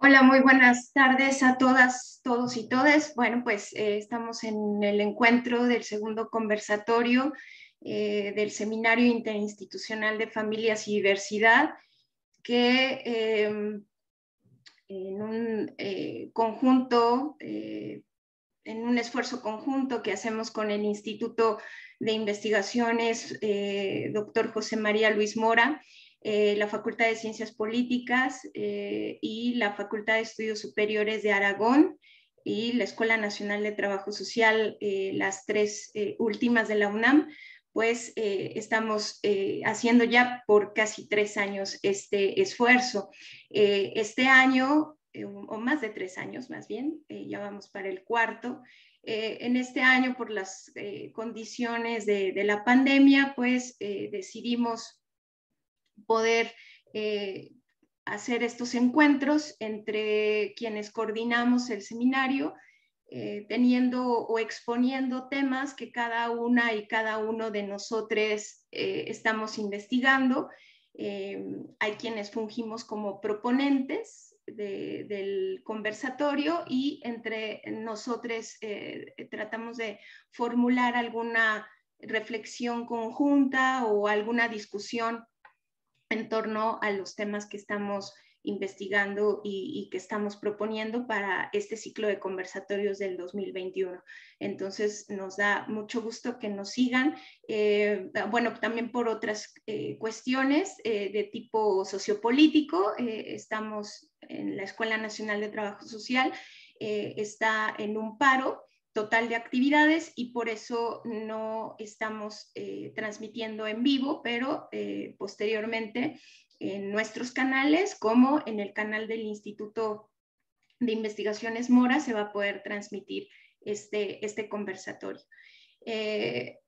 Hola, muy buenas tardes a todas, todos y todes. Bueno, pues estamos en el encuentro del segundo conversatorio del Seminario Interinstitucional de Familias y Diversidad, que en un conjunto, en un esfuerzo conjunto que hacemos con el Instituto de Investigaciones Dr. José María Luis Mora, la Facultad de Ciencias Políticas y la Facultad de Estudios Superiores de Aragón y la Escuela Nacional de Trabajo Social, las tres últimas de la UNAM, pues estamos haciendo ya por casi 3 años este esfuerzo. Este año, o más de 3 años más bien, ya vamos para el cuarto. En este año, por las condiciones de la pandemia, pues decidimos poder hacer estos encuentros entre quienes coordinamos el seminario, teniendo o exponiendo temas que cada una y cada uno de nosotros estamos investigando. Hay quienes fungimos como proponentes del conversatorio y entre nosotros tratamos de formular alguna reflexión conjunta o alguna discusión en torno a los temas que estamos investigando y que estamos proponiendo para este ciclo de conversatorios del 2021. Entonces, nos da mucho gusto que nos sigan. Bueno, también por otras cuestiones de tipo sociopolítico, estamos en la Escuela Nacional de Trabajo Social, está en un paro total de actividades y por eso no estamos transmitiendo en vivo, pero posteriormente en nuestros canales, como en el canal del Instituto de Investigaciones Mora, se va a poder transmitir este conversatorio.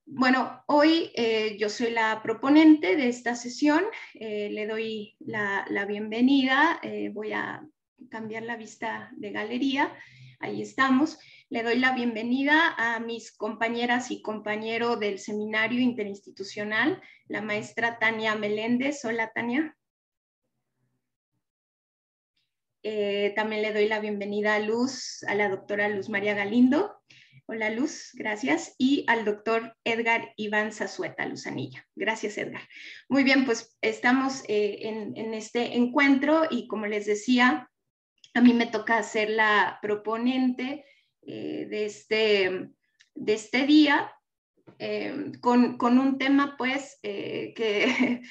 Bueno, hoy yo soy la proponente de esta sesión, le doy la bienvenida, voy a cambiar la vista de galería, ahí estamos. Le doy la bienvenida a mis compañeras y compañeros del Seminario Interinstitucional, la maestra Tania Meléndez. Hola, Tania. También le doy la bienvenida a la doctora Luz María Galindo. Hola, Luz, gracias. Y al doctor Edgar Iván Zazueta Luzanilla. Gracias, Edgar. Muy bien, pues estamos en este encuentro y como les decía, a mí me toca ser la proponente de este día, con un tema pues que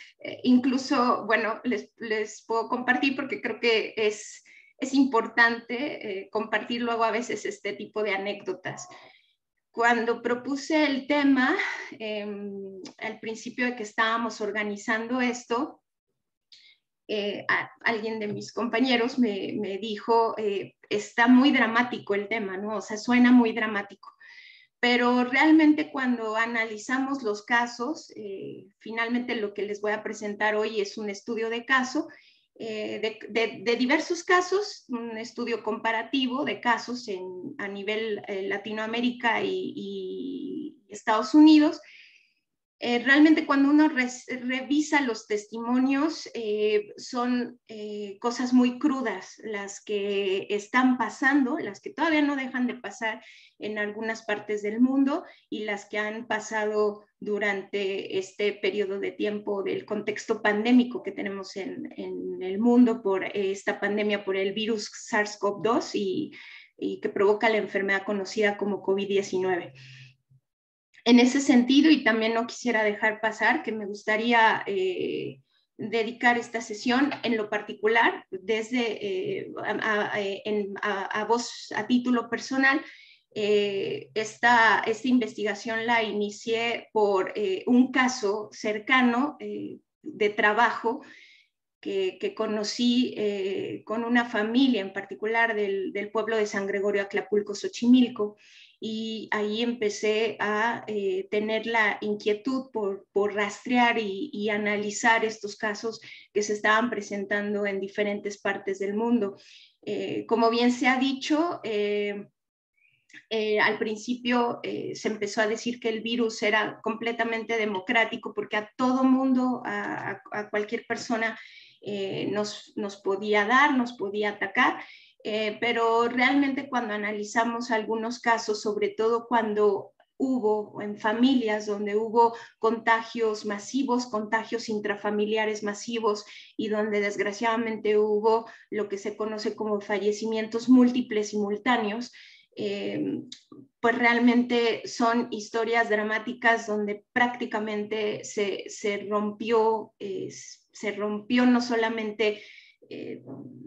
incluso, bueno, les puedo compartir porque creo que es importante compartir luego a veces este tipo de anécdotas. Cuando propuse el tema, al principio de que estábamos organizando esto, alguien de mis compañeros me dijo, está muy dramático el tema, ¿no? O sea, suena muy dramático. Pero realmente cuando analizamos los casos, finalmente lo que les voy a presentar hoy es un estudio de caso, de diversos casos, un estudio comparativo de casos a nivel Latinoamérica y Estados Unidos. Realmente cuando uno revisa los testimonios, son cosas muy crudas las que están pasando, las que todavía no dejan de pasar en algunas partes del mundo y las que han pasado durante este periodo de tiempo del contexto pandémico que tenemos en el mundo por esta pandemia, por el virus SARS-CoV-2 y que provoca la enfermedad conocida como COVID-19. En ese sentido, y también no quisiera dejar pasar que me gustaría dedicar esta sesión en lo particular, desde a vos a título personal. Esta investigación la inicié por un caso cercano de trabajo que conocí con una familia en particular del pueblo de San Gregorio Aclapulco, Xochimilco, y ahí empecé a tener la inquietud por rastrear y analizar estos casos que se estaban presentando en diferentes partes del mundo. Como bien se ha dicho, al principio se empezó a decir que el virus era completamente democrático porque a todo mundo, a cualquier persona nos podía dar, nos podía atacar. Pero realmente cuando analizamos algunos casos, sobre todo cuando hubo en familias donde hubo contagios masivos, contagios intrafamiliares masivos y donde desgraciadamente hubo lo que se conoce como fallecimientos múltiples simultáneos, pues realmente son historias dramáticas donde prácticamente se rompió no solamente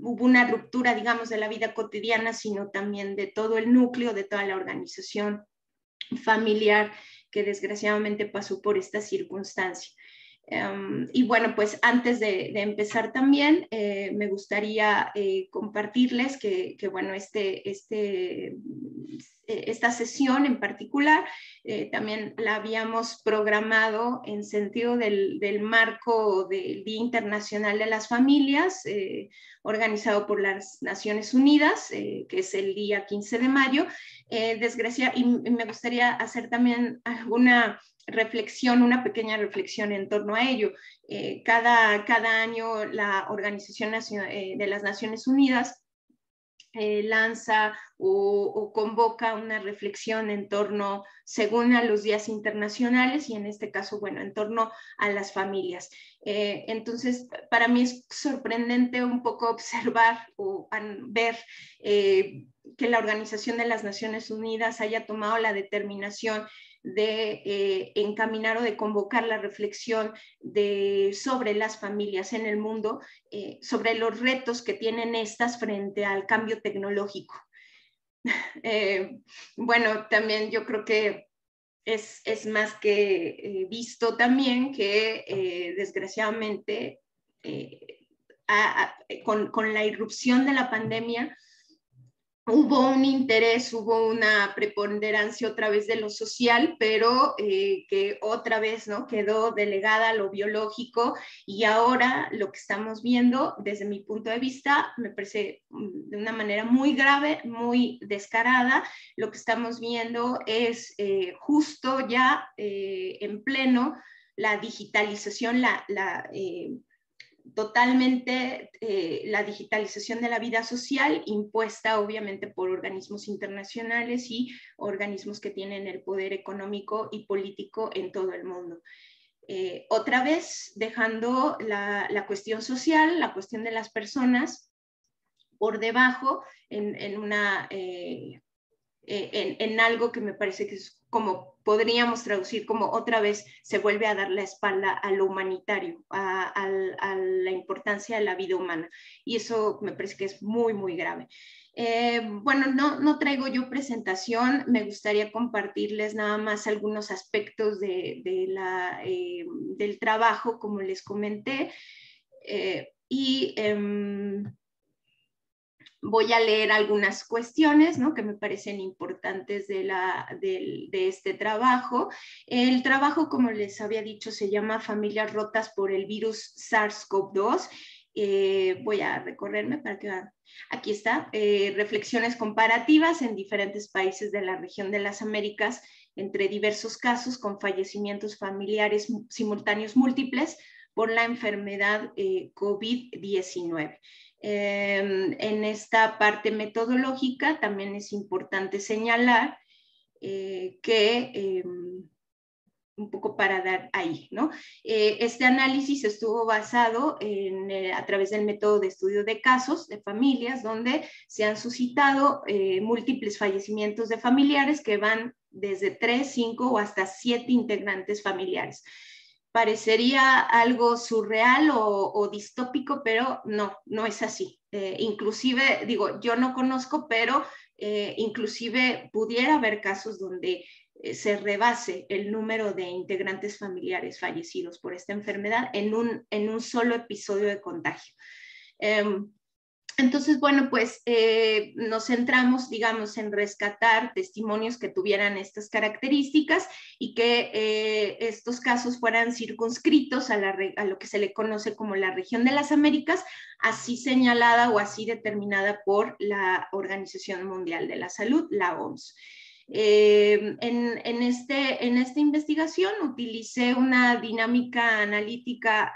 hubo una ruptura, digamos, de la vida cotidiana, sino también de todo el núcleo, de toda la organización familiar que desgraciadamente pasó por esta circunstancia. Y bueno, pues antes de empezar también, me gustaría compartirles que bueno, esta sesión en particular también la habíamos programado en sentido del marco del Día Internacional de las Familias, organizado por las Naciones Unidas, que es el día 15 de mayo. Y me gustaría hacer también una pequeña reflexión en torno a ello. Cada año la Organización de las Naciones Unidas lanza o convoca una reflexión en torno, según a los días internacionales y en este caso, bueno, en torno a las familias. Entonces, para mí es sorprendente un poco observar o ver que la Organización de las Naciones Unidas haya tomado la determinación de encaminar o de convocar la reflexión sobre las familias en el mundo, sobre los retos que tienen estas frente al cambio tecnológico. Bueno, también yo creo que es más que visto también que desgraciadamente con la irrupción de la pandemia hubo un interés, hubo una preponderancia otra vez de lo social, pero que otra vez, ¿no?, quedó delegada a lo biológico, y ahora lo que estamos viendo, desde mi punto de vista, me parece de una manera muy grave, muy descarada. Lo que estamos viendo es justo ya en pleno la digitalización, totalmente la digitalización de la vida social, impuesta obviamente por organismos internacionales y organismos que tienen el poder económico y político en todo el mundo. Otra vez dejando la cuestión social, la cuestión de las personas por debajo en algo que me parece que es como podríamos traducir como otra vez se vuelve a dar la espalda a lo humanitario, a la importancia de la vida humana. Y eso me parece que es muy, muy grave. Bueno, no traigo yo presentación, me gustaría compartirles nada más algunos aspectos del trabajo, como les comenté, voy a leer algunas cuestiones, ¿no?, que me parecen importantes de este trabajo. El trabajo, como les había dicho, se llama Familias rotas por el virus SARS-CoV-2. Voy a recorrerme para que vean. Aquí está, reflexiones comparativas en diferentes países de la región de las Américas entre diversos casos con fallecimientos familiares simultáneos múltiples por la enfermedad COVID-19. En esta parte metodológica también es importante señalar que un poco para dar ahí, ¿no? Este análisis estuvo basado a través del método de estudio de casos de familias, donde se han suscitado múltiples fallecimientos de familiares que van desde 3, 5 o hasta 7 integrantes familiares. Parecería algo surreal o distópico, pero no es así. Inclusive, digo, yo no conozco, pero inclusive pudiera haber casos donde se rebase el número de integrantes familiares fallecidos por esta enfermedad en un solo episodio de contagio. Entonces, bueno, pues nos centramos, digamos, en rescatar testimonios que tuvieran estas características y que estos casos fueran circunscritos a lo que se le conoce como la región de las Américas, así señalada o así determinada por la Organización Mundial de la Salud, la OMS. En esta investigación utilicé una dinámica analítica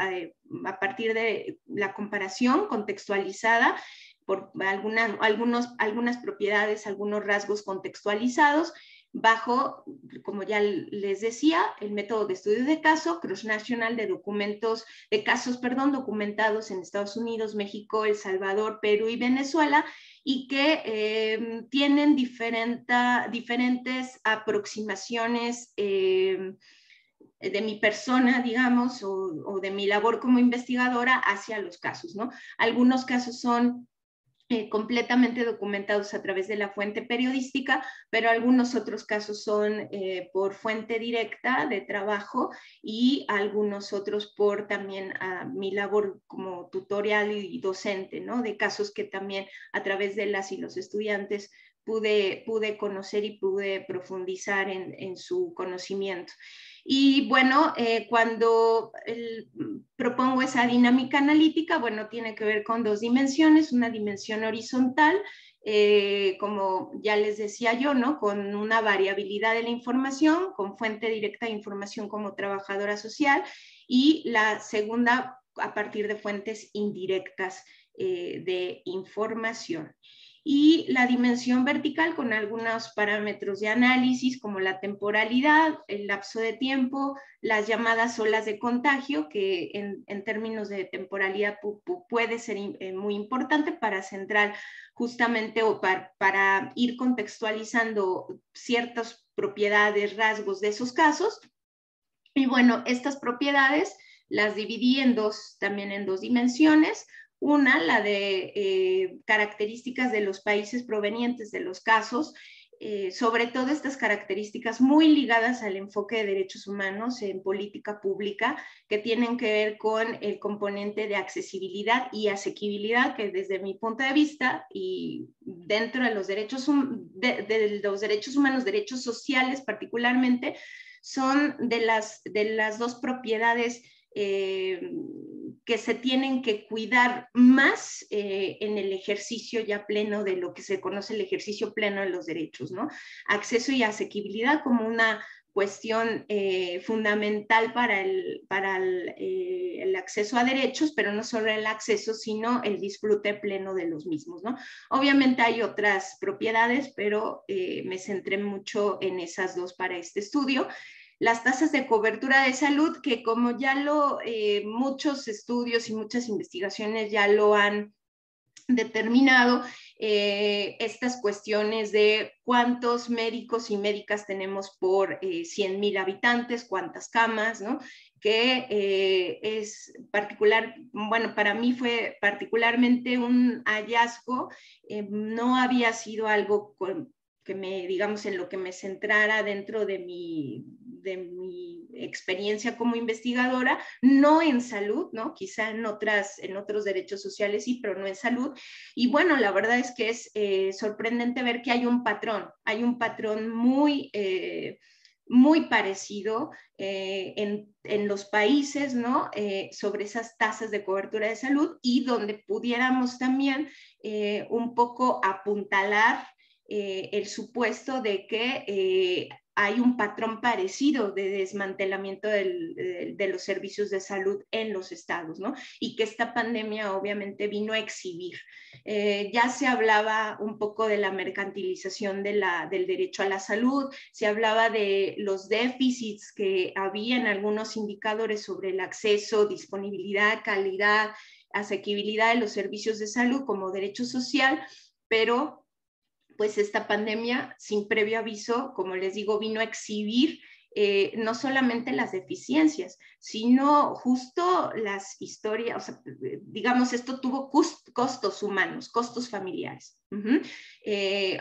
a partir de la comparación contextualizada por algunas propiedades, algunos rasgos contextualizados, bajo, como ya les decía, el método de estudio de caso, cross-national de casos documentados en Estados Unidos, México, El Salvador, Perú y Venezuela, y que tienen diferentes aproximaciones de mi persona, digamos, o de mi labor como investigadora hacia los casos, ¿no? Algunos casos son completamente documentados a través de la fuente periodística, pero algunos otros casos son por fuente directa de trabajo y algunos otros por también mi labor como tutorial y docente, ¿no? De casos que también a través de las y los estudiantes pude conocer y pude profundizar en su conocimiento. Y bueno, cuando propongo esa dinámica analítica, bueno, tiene que ver con dos dimensiones, una dimensión horizontal, como ya les decía yo, ¿no? Con una variabilidad de la información, con fuente directa de información como trabajadora social, y la segunda a partir de fuentes indirectas de información. Y la dimensión vertical con algunos parámetros de análisis como la temporalidad, el lapso de tiempo, las llamadas olas de contagio, que en términos de temporalidad puede ser muy importante para centrar justamente o para ir contextualizando ciertas propiedades, rasgos de esos casos. Y bueno, estas propiedades las dividí también en dos dimensiones. Una, la de características de los países provenientes de los casos, sobre todo estas características muy ligadas al enfoque de derechos humanos en política pública, que tienen que ver con el componente de accesibilidad y asequibilidad, que desde mi punto de vista y dentro de los derechos humanos, derechos sociales particularmente, son de las dos propiedades que se tienen que cuidar más en el ejercicio ya pleno de lo que se conoce el ejercicio pleno de los derechos, ¿no? Acceso y asequibilidad como una cuestión fundamental para el acceso a derechos, pero no solo el acceso, sino el disfrute pleno de los mismos, ¿no? Obviamente hay otras propiedades, pero me centré mucho en esas dos para este estudio. Las tasas de cobertura de salud, que como ya muchos estudios y muchas investigaciones ya lo han determinado, estas cuestiones de cuántos médicos y médicas tenemos por 100,000 habitantes, cuántas camas, ¿no? Que es particular, bueno, para mí fue particularmente un hallazgo, no había sido algo que digamos, en lo que me centrara dentro de mi experiencia como investigadora, no en salud, ¿no? Quizá en otros derechos sociales sí, pero no en salud. Y bueno, la verdad es que es sorprendente ver que hay un patrón muy parecido en los países, ¿no? Sobre esas tasas de cobertura de salud, y donde pudiéramos también un poco apuntalar el supuesto de que hay un patrón parecido de desmantelamiento de los servicios de salud en los estados, ¿no? Y que esta pandemia obviamente vino a exhibir. Ya se hablaba un poco de la mercantilización del derecho a la salud, se hablaba de los déficits que había en algunos indicadores sobre el acceso, disponibilidad, calidad, asequibilidad de los servicios de salud como derecho social, pero pues esta pandemia, sin previo aviso, como les digo, vino a exhibir no solamente las deficiencias, sino justo las historias, o sea, digamos, esto tuvo costos humanos, costos familiares.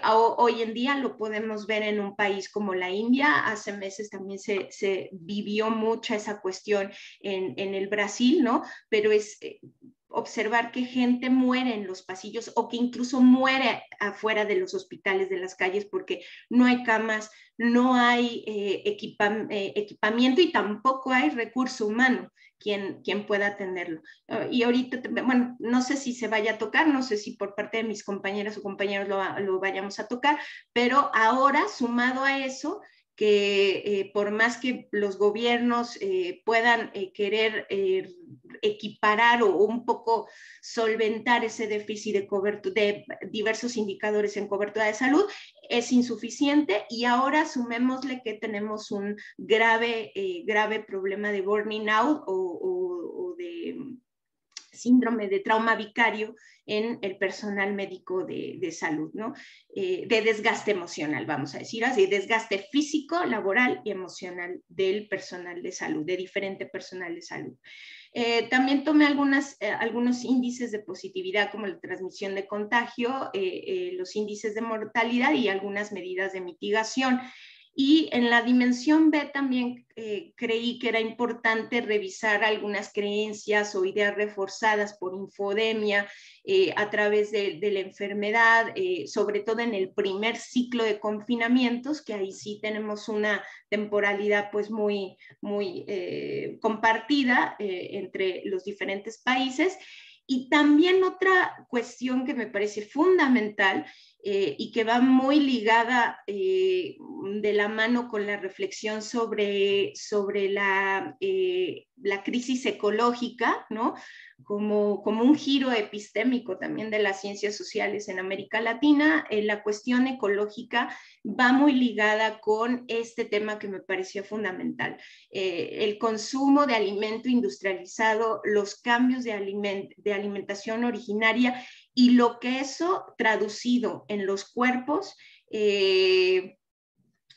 Hoy en día lo podemos ver en un país como la India. Hace meses también se vivió mucha esa cuestión en el Brasil, ¿no? Pero es observar que gente muere en los pasillos o que incluso muere afuera de los hospitales, de las calles, porque no hay camas, no hay equipamiento y tampoco hay recurso humano quien pueda atenderlo. Y ahorita, bueno, no sé si se vaya a tocar, no sé si por parte de mis compañeras o compañeros lo vayamos a tocar, pero ahora, sumado a eso, que por más que los gobiernos puedan querer equiparar o un poco solventar ese déficit de diversos indicadores en cobertura de salud es insuficiente, y ahora sumémosle que tenemos un grave problema de burning out o de síndrome de trauma vicario en el personal médico de salud, ¿no? De desgaste emocional, vamos a decir así, desgaste físico, laboral y emocional del personal de salud, de diferente personal de salud. También tomé algunos índices de positividad, como la transmisión de contagio, los índices de mortalidad y algunas medidas de mitigación. Y en la dimensión B también creí que era importante revisar algunas creencias o ideas reforzadas por infodemia a través de la enfermedad, sobre todo en el primer ciclo de confinamientos, que ahí sí tenemos una temporalidad pues muy compartida entre los diferentes países. Y también otra cuestión que me parece fundamental y que va muy ligada de la mano con la reflexión sobre la crisis ecológica, ¿no? Como un giro epistémico también de las ciencias sociales en América Latina, la cuestión ecológica va muy ligada con este tema que me pareció fundamental. El consumo de alimento industrializado, los cambios de alimentación originaria y lo que eso traducido en los cuerpos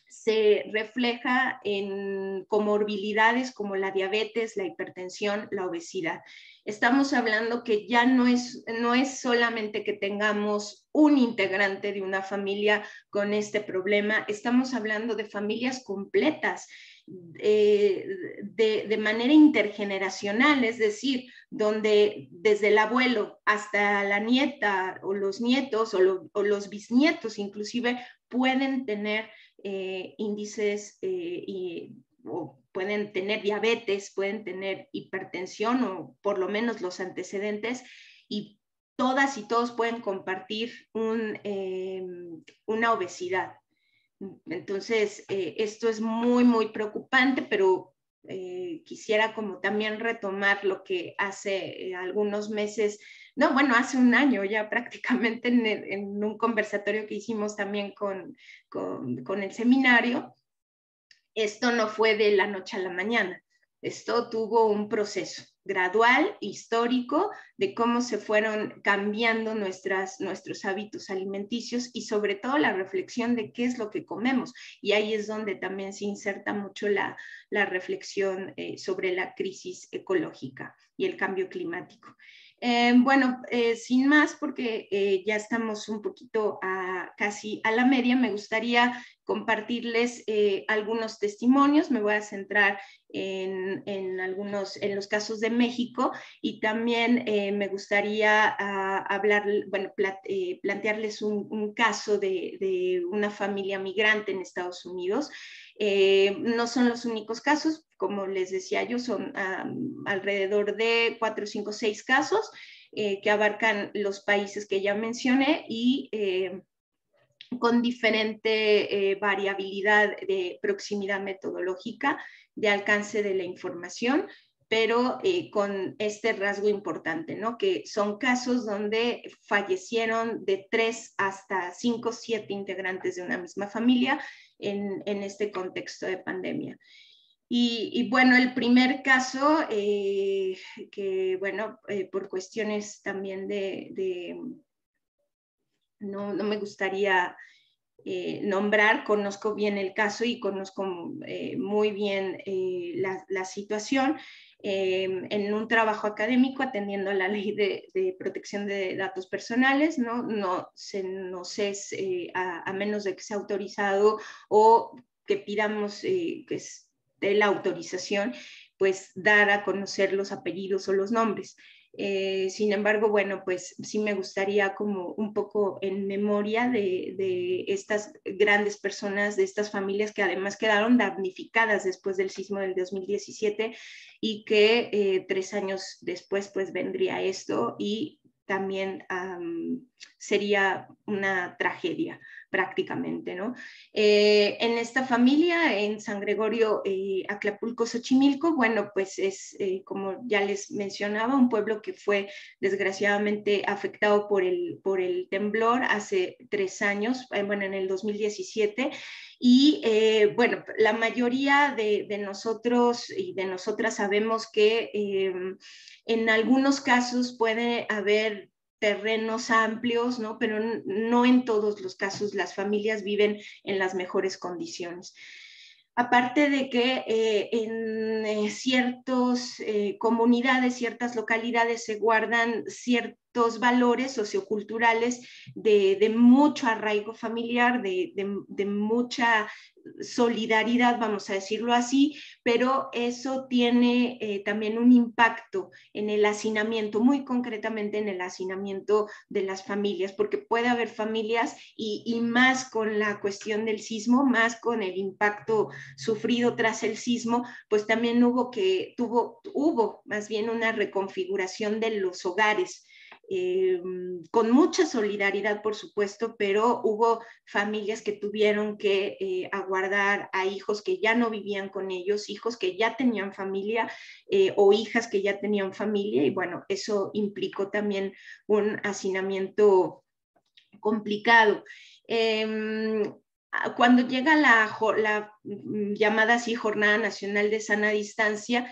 se refleja en comorbilidades como la diabetes, la hipertensión, la obesidad. Estamos hablando que ya no es solamente que tengamos un integrante de una familia con este problema, estamos hablando de familias completas, de manera intergeneracional, es decir, donde desde el abuelo hasta la nieta o los nietos o los bisnietos inclusive pueden tener índices o pueden tener diabetes, pueden tener hipertensión o por lo menos los antecedentes, y todas y todos pueden compartir una obesidad. Entonces, esto es muy preocupante, pero quisiera como también retomar lo que hace algunos meses, no, bueno, hace un año ya prácticamente en un conversatorio que hicimos también con el seminario. Esto no fue de la noche a la mañana, esto tuvo un proceso gradual, histórico, de cómo se fueron cambiando nuestros hábitos alimenticios y sobre todo la reflexión de qué es lo que comemos. Y ahí es donde también se inserta mucho la reflexión sobre la crisis ecológica y el cambio climático. Bueno, sin más, porque ya estamos un poquito casi a la media, me gustaría compartirles algunos testimonios. Me voy a centrar en los casos de México, y también me gustaría plantearles un caso de una familia migrante en Estados Unidos. No son los únicos casos, como les decía yo, son alrededor de 4, 5, 6 casos que abarcan los países que ya mencioné y con diferente variabilidad de proximidad metodológica, de alcance de la información, pero con este rasgo importante, ¿no? Que son casos donde fallecieron de 3 hasta 5, 7 integrantes de una misma familia en este contexto de pandemia. Y bueno, el primer caso, que bueno, por cuestiones también no me gustaría nombrar, conozco bien el caso y conozco muy bien la situación. En un trabajo académico atendiendo a la ley de protección de datos personales, no es a menos de que sea autorizado o que pidamos que esté la autorización, pues dar a conocer los apellidos o los nombres. Sin embargo, bueno, pues sí me gustaría como un poco en memoria de estas grandes personas, de estas familias que además quedaron damnificadas después del sismo del 2017 y que 3 años después pues vendría esto y también sería una tragedia prácticamente, ¿no? En esta familia, en San Gregorio, Acapulco, Xochimilco, bueno, pues es, como ya les mencionaba, un pueblo que fue desgraciadamente afectado por el temblor hace 3 años, bueno, en el 2017, y bueno, la mayoría de nosotros y de nosotras sabemos que en algunos casos puede haber terrenos amplios, ¿no? Pero no en todos los casos las familias viven en las mejores condiciones. Aparte de que en ciertas comunidades, ciertas localidades se guardan ciertos valores socioculturales de mucho arraigo familiar, de mucha solidaridad, vamos a decirlo así, pero eso tiene también un impacto en el hacinamiento, muy concretamente en el hacinamiento de las familias, porque puede haber familias y más con la cuestión del sismo, más con el impacto sufrido tras el sismo, pues también hubo más bien una reconfiguración de los hogares. Con mucha solidaridad, por supuesto, pero hubo familias que tuvieron que aguardar a hijos que ya no vivían con ellos, hijos que ya tenían familia o hijas que ya tenían familia, y bueno, eso implicó también un hacinamiento complicado. Cuando llega la llamada así Jornada Nacional de Sana Distancia,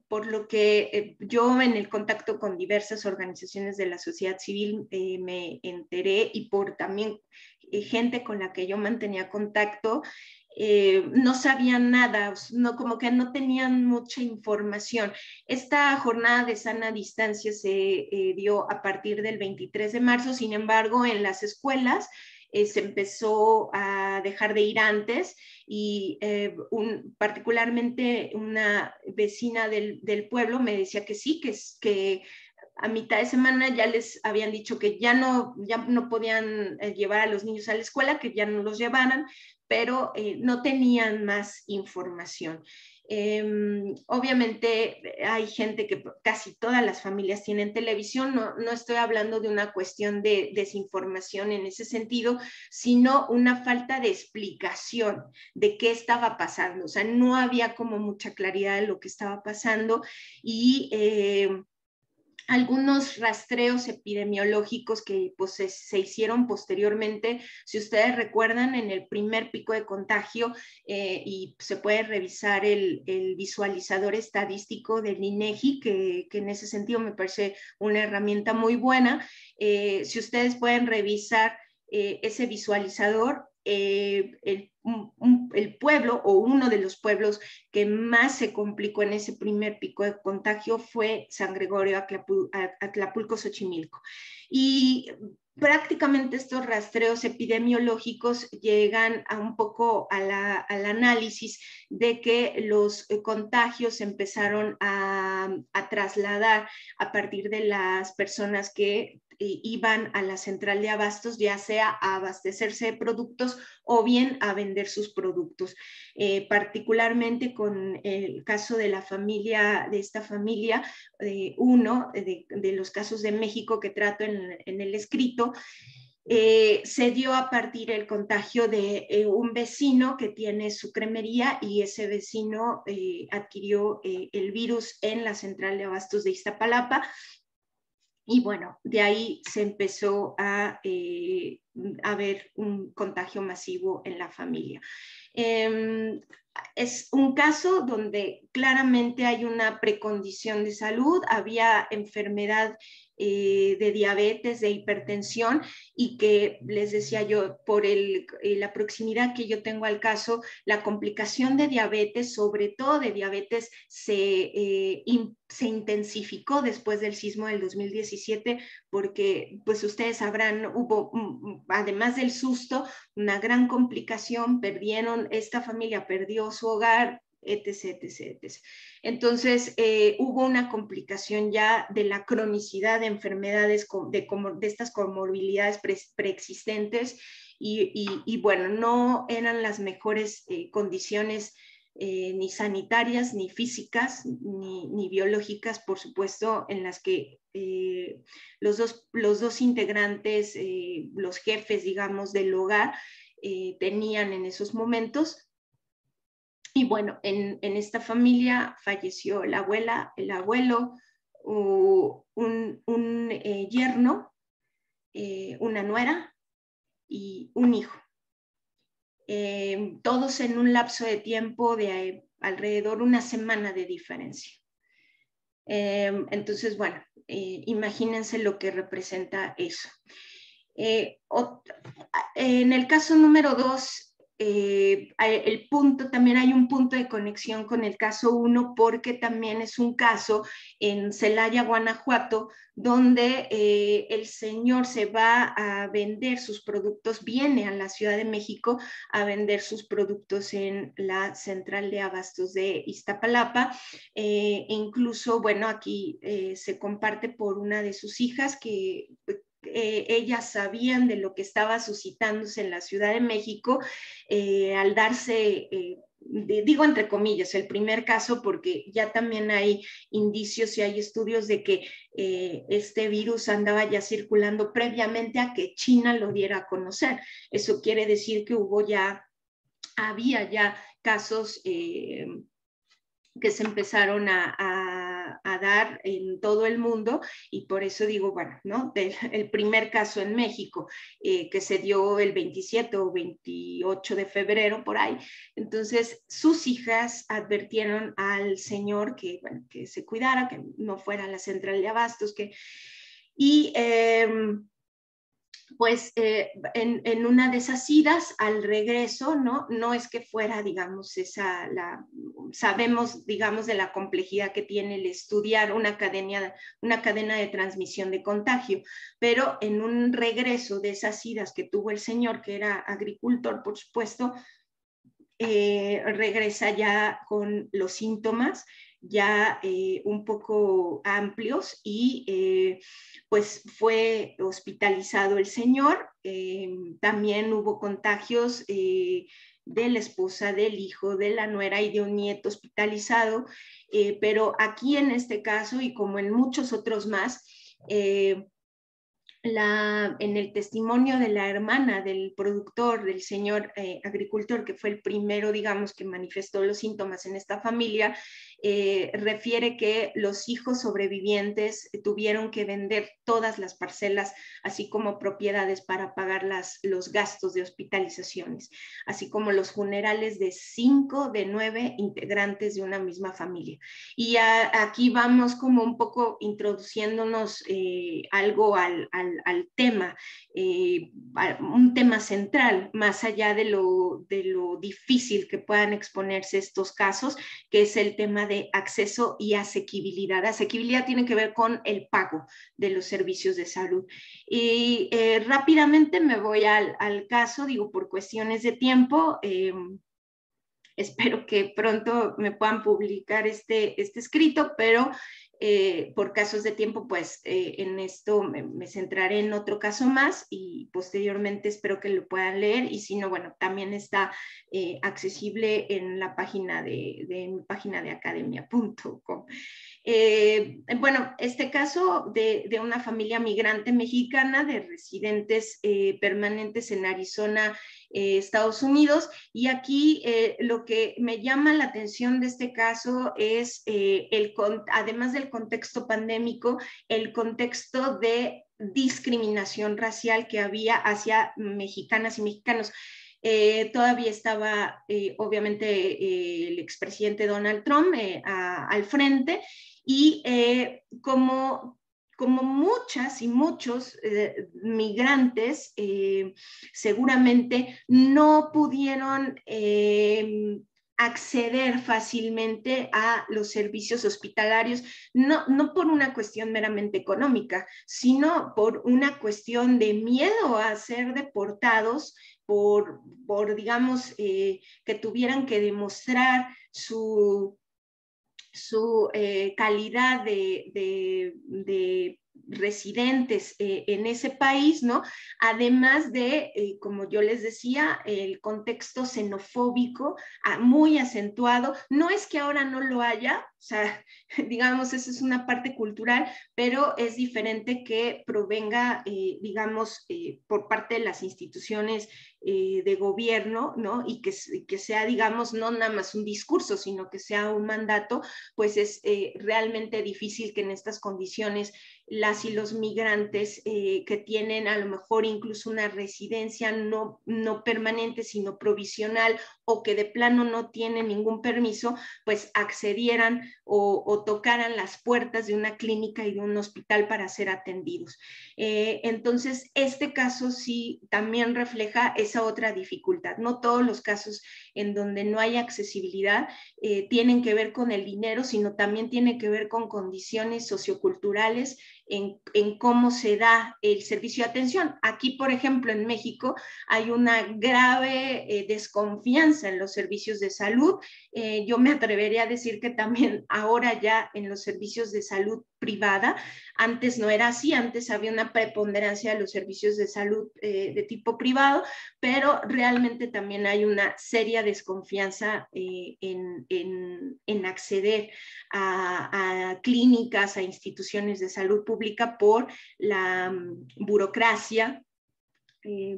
por lo que yo en el contacto con diversas organizaciones de la sociedad civil me enteré, y por también gente con la que yo mantenía contacto, no sabían nada, no, como que no tenían mucha información. Esta jornada de sana distancia se dio a partir del 23 de marzo, sin embargo, en las escuelas se empezó a dejar de ir antes, y particularmente una vecina del pueblo me decía que sí, que a mitad de semana ya les habían dicho que ya no podían llevar a los niños a la escuela, que ya no los llevaran, pero no tenían más información. Obviamente hay gente que casi todas las familias tienen televisión, no estoy hablando de una cuestión de desinformación en ese sentido, sino una falta de explicación de qué estaba pasando. O sea, no había como mucha claridad de lo que estaba pasando, y algunos rastreos epidemiológicos que pues, se hicieron posteriormente. Si ustedes recuerdan, en el primer pico de contagio, y se puede revisar el visualizador estadístico del INEGI, que en ese sentido me parece una herramienta muy buena. Si ustedes pueden revisar ese visualizador, el pueblo o uno de los pueblos que más se complicó en ese primer pico de contagio fue San Gregorio, Acapulco, Xochimilco. Y prácticamente estos rastreos epidemiológicos llegan a un poco al análisis de que los contagios empezaron a trasladar a partir de las personas que iban a la central de abastos, ya sea a abastecerse de productos o bien a vender sus productos. Particularmente con el caso de esta familia, uno de los casos de México que trato en el escrito, se dio a partir del contagio de un vecino que tiene su cremería, y ese vecino adquirió el virus en la central de abastos de Iztapalapa. Y bueno, de ahí se empezó a ver un contagio masivo en la familia. Es un caso donde claramente hay una precondición de salud, había enfermedad de diabetes, de hipertensión, y que les decía yo, por la proximidad que yo tengo al caso, la complicación de diabetes, sobre todo de diabetes, se intensificó después del sismo del 2017, porque pues ustedes sabrán, hubo, además del susto, una gran complicación, esta familia perdió su hogar, etc, etc, etc. Entonces, hubo una complicación ya de la cronicidad de enfermedades, de estas comorbilidades preexistentes, y bueno, no eran las mejores condiciones ni sanitarias, ni físicas, ni biológicas, por supuesto, en las que los dos integrantes, los jefes, digamos, del hogar, tenían en esos momentos. Y bueno, en esta familia falleció la abuela, el abuelo, un yerno, una nuera y un hijo. Todos en un lapso de tiempo de alrededor una semana de diferencia. Entonces, bueno, imagínense lo que representa eso. En el caso número 2, también hay un punto de conexión con el caso 1, porque también es un caso en Celaya, Guanajuato, donde el señor se va a vender sus productos, viene a la Ciudad de México a vender sus productos en la central de abastos de Iztapalapa. Incluso, bueno, aquí se comparte por una de sus hijas que ellas sabían de lo que estaba suscitándose en la Ciudad de México, al darse, digo entre comillas, el primer caso, porque ya también hay indicios y hay estudios de que este virus andaba ya circulando previamente a que China lo diera a conocer. Eso quiere decir que había ya casos que se empezaron a dar en todo el mundo, y por eso digo, bueno, ¿no? El primer caso en México, que se dio el 27 o 28 de febrero, por ahí. Entonces, sus hijas advirtieron al señor que, bueno, que se cuidara, que no fuera a la central de abastos, y pues en una de esas idas al regreso, no es que fuera, digamos, sabemos, digamos, de la complejidad que tiene el estudiar una cadena de transmisión de contagio, pero en un regreso de esas idas que tuvo el señor, que era agricultor, por supuesto, regresa ya con los síntomas ya un poco amplios, y pues fue hospitalizado el señor. También hubo contagios de la esposa, del hijo, de la nuera y de un nieto hospitalizado, pero aquí en este caso, y como en muchos otros más, en el testimonio de la hermana del productor, del señor agricultor, que fue el primero, digamos, que manifestó los síntomas en esta familia, refiere que los hijos sobrevivientes tuvieron que vender todas las parcelas, así como propiedades, para pagar los gastos de hospitalizaciones, así como los funerales de 5 de 9 integrantes de una misma familia. Y aquí vamos como un poco introduciéndonos algo al tema, un tema central, más allá de lo difícil que puedan exponerse estos casos, que es el tema de acceso y asequibilidad. Asequibilidad tiene que ver con el pago de los servicios de salud. Y rápidamente me voy al caso, digo, por cuestiones de tiempo. Espero que pronto me puedan publicar este escrito, pero por casos de tiempo, pues en esto me centraré en otro caso más, y posteriormente espero que lo puedan leer, y si no, bueno, también está accesible en la página de mi página de academia.com. Bueno, este caso de una familia migrante mexicana de residentes permanentes en Arizona, Estados Unidos, y aquí lo que me llama la atención de este caso es, además del contexto pandémico, el contexto de discriminación racial que había hacia mexicanas y mexicanos. Todavía estaba, obviamente, el expresidente Donald Trump al frente, y como muchas y muchos migrantes seguramente no pudieron acceder fácilmente a los servicios hospitalarios, no por una cuestión meramente económica, sino por una cuestión de miedo a ser deportados, por digamos, que tuvieran que demostrar su calidad de residentes en ese país, ¿no? Además de, como yo les decía, el contexto xenofóbico muy acentuado. No es que ahora no lo haya, o sea, digamos, esa es una parte cultural, pero es diferente que provenga, digamos, por parte de las instituciones de gobierno, ¿no? Y que sea, digamos, no nada más un discurso, sino que sea un mandato, pues es realmente difícil que en estas condiciones las y los migrantes que tienen a lo mejor incluso una residencia no permanente, sino provisional, o que de plano no tienen ningún permiso, pues accedieran o tocaran las puertas de una clínica y de un hospital para ser atendidos. Entonces, este caso sí también refleja esa otra dificultad. No todos los casos en donde no hay accesibilidad tienen que ver con el dinero, sino también tiene que ver con condiciones socioculturales en cómo se da el servicio de atención. Aquí, por ejemplo, en México hay una grave desconfianza en los servicios de salud. Yo me atrevería a decir que también ahora ya en los servicios de salud privada, antes no era así, antes había una preponderancia de los servicios de salud de tipo privado, pero realmente también hay una seria desconfianza en acceder a clínicas, a instituciones de salud pública por la burocracia,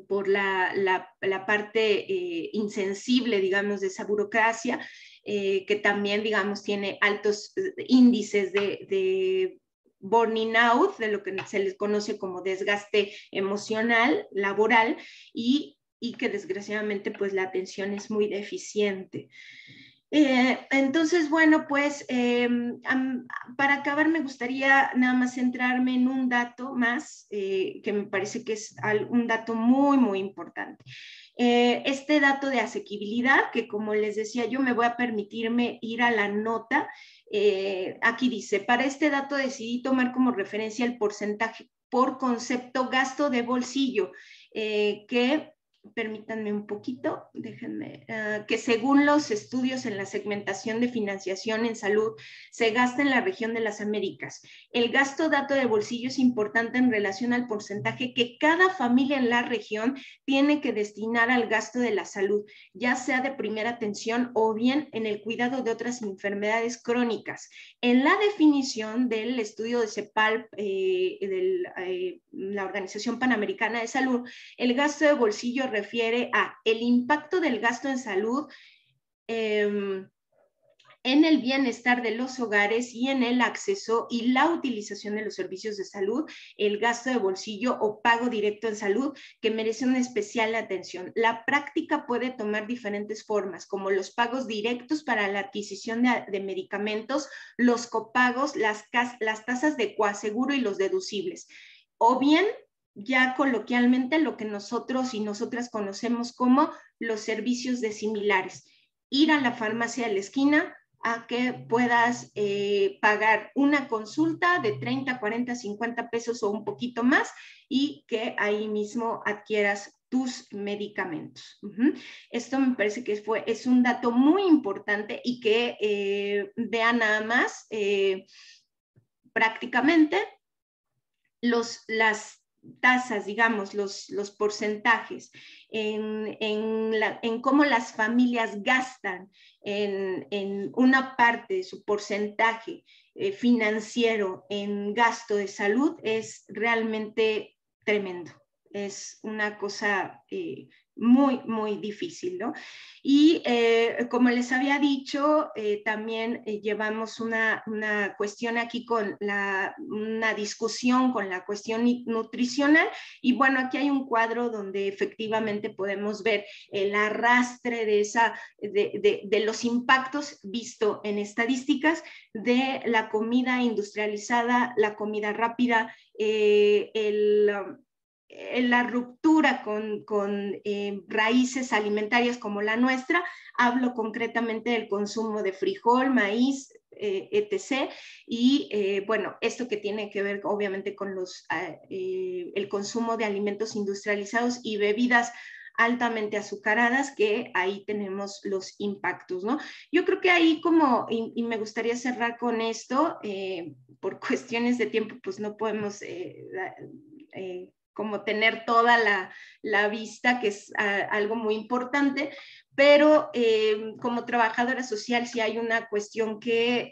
por la parte insensible, digamos, de esa burocracia, que también, digamos, tiene altos índices de burning out, de lo que se les conoce como desgaste emocional, laboral, y que desgraciadamente pues la atención es muy deficiente. Entonces, bueno, pues para acabar me gustaría nada más centrarme en un dato más, que me parece que es un dato muy, muy importante. Este dato de asequibilidad, que como les decía yo, me voy a permitirme ir a la nota. Aquí dice, para este dato decidí tomar como referencia el porcentaje por concepto gasto de bolsillo, que permítanme un poquito, déjenme, que según los estudios en la segmentación de financiación en salud, se gasta en la región de las Américas. El gasto dato de bolsillo es importante en relación al porcentaje que cada familia en la región tiene que destinar al gasto de la salud, ya sea de primera atención o bien en el cuidado de otras enfermedades crónicas. En la definición del estudio de CEPAL, de la Organización Panamericana de Salud, el gasto de bolsillo refiere a el impacto del gasto en salud en el bienestar de los hogares y en el acceso y la utilización de los servicios de salud, el gasto de bolsillo o pago directo en salud que merece una especial atención. La práctica puede tomar diferentes formas, como los pagos directos para la adquisición de medicamentos, los copagos, las tasas de coaseguro y los deducibles, o bien ya coloquialmente lo que nosotros y nosotras conocemos como los servicios de similares. Ir a la farmacia de la esquina a que puedas pagar una consulta de 30, 40, 50 pesos o un poquito más y que ahí mismo adquieras tus medicamentos. Esto me parece que es un dato muy importante y que vean nada más prácticamente las tasas, digamos, los porcentajes, en cómo las familias gastan en una parte de su porcentaje financiero en gasto de salud, es realmente tremendo. Es una cosa muy, muy difícil, ¿no? Y como les había dicho, también llevamos una cuestión aquí con una discusión con la cuestión nutricional, y bueno, aquí hay un cuadro donde efectivamente podemos ver el arrastre de los impactos visto en estadísticas de la comida industrializada, la comida rápida, la ruptura con raíces alimentarias como la nuestra. Hablo concretamente del consumo de frijol, maíz, etc. Y bueno, esto que tiene que ver obviamente con el consumo de alimentos industrializados y bebidas altamente azucaradas, que ahí tenemos los impactos, ¿no? Yo creo que ahí y me gustaría cerrar con esto, por cuestiones de tiempo, pues no podemos como tener toda la vista, que es algo muy importante, pero como trabajadora social sí hay una cuestión que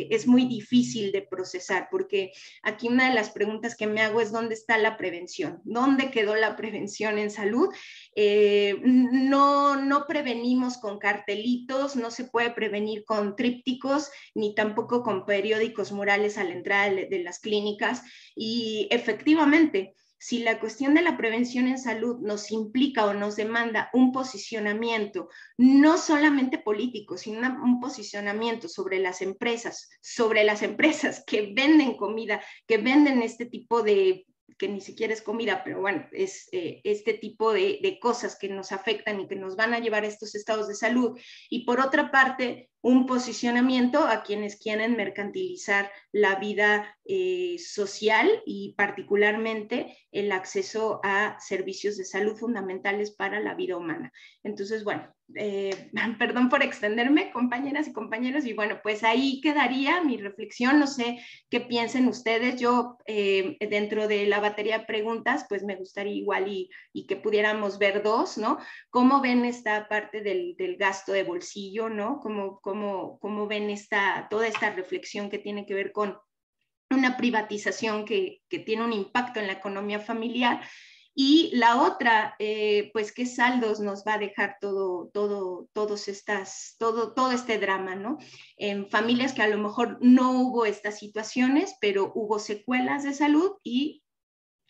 es muy difícil de procesar, porque aquí una de las preguntas que me hago es ¿dónde está la prevención? ¿Dónde quedó la prevención en salud? No prevenimos con cartelitos, no se puede prevenir con trípticos, ni tampoco con periódicos murales a la entrada de las clínicas, y efectivamente, si la cuestión de la prevención en salud nos implica o nos demanda un posicionamiento, no solamente político, sino un posicionamiento sobre las empresas que venden comida, que venden este tipo de, que ni siquiera es comida, pero bueno, es este tipo de cosas que nos afectan y que nos van a llevar a estos estados de salud. Y por otra parte, un posicionamiento a quienes quieren mercantilizar la vida social y particularmente el acceso a servicios de salud fundamentales para la vida humana. Entonces, bueno, perdón por extenderme, compañeras y compañeros, y bueno, pues ahí quedaría mi reflexión. No sé qué piensen ustedes. Yo, dentro de la batería de preguntas, pues me gustaría igual y que pudiéramos ver dos, ¿no? ¿Cómo ven esta parte del gasto de bolsillo, ¿no? ¿Cómo ven toda esta reflexión que tiene que ver con una privatización que tiene un impacto en la economía familiar? Y la otra, pues qué saldos nos va a dejar todo este drama, ¿no? En familias que a lo mejor no hubo estas situaciones, pero hubo secuelas de salud y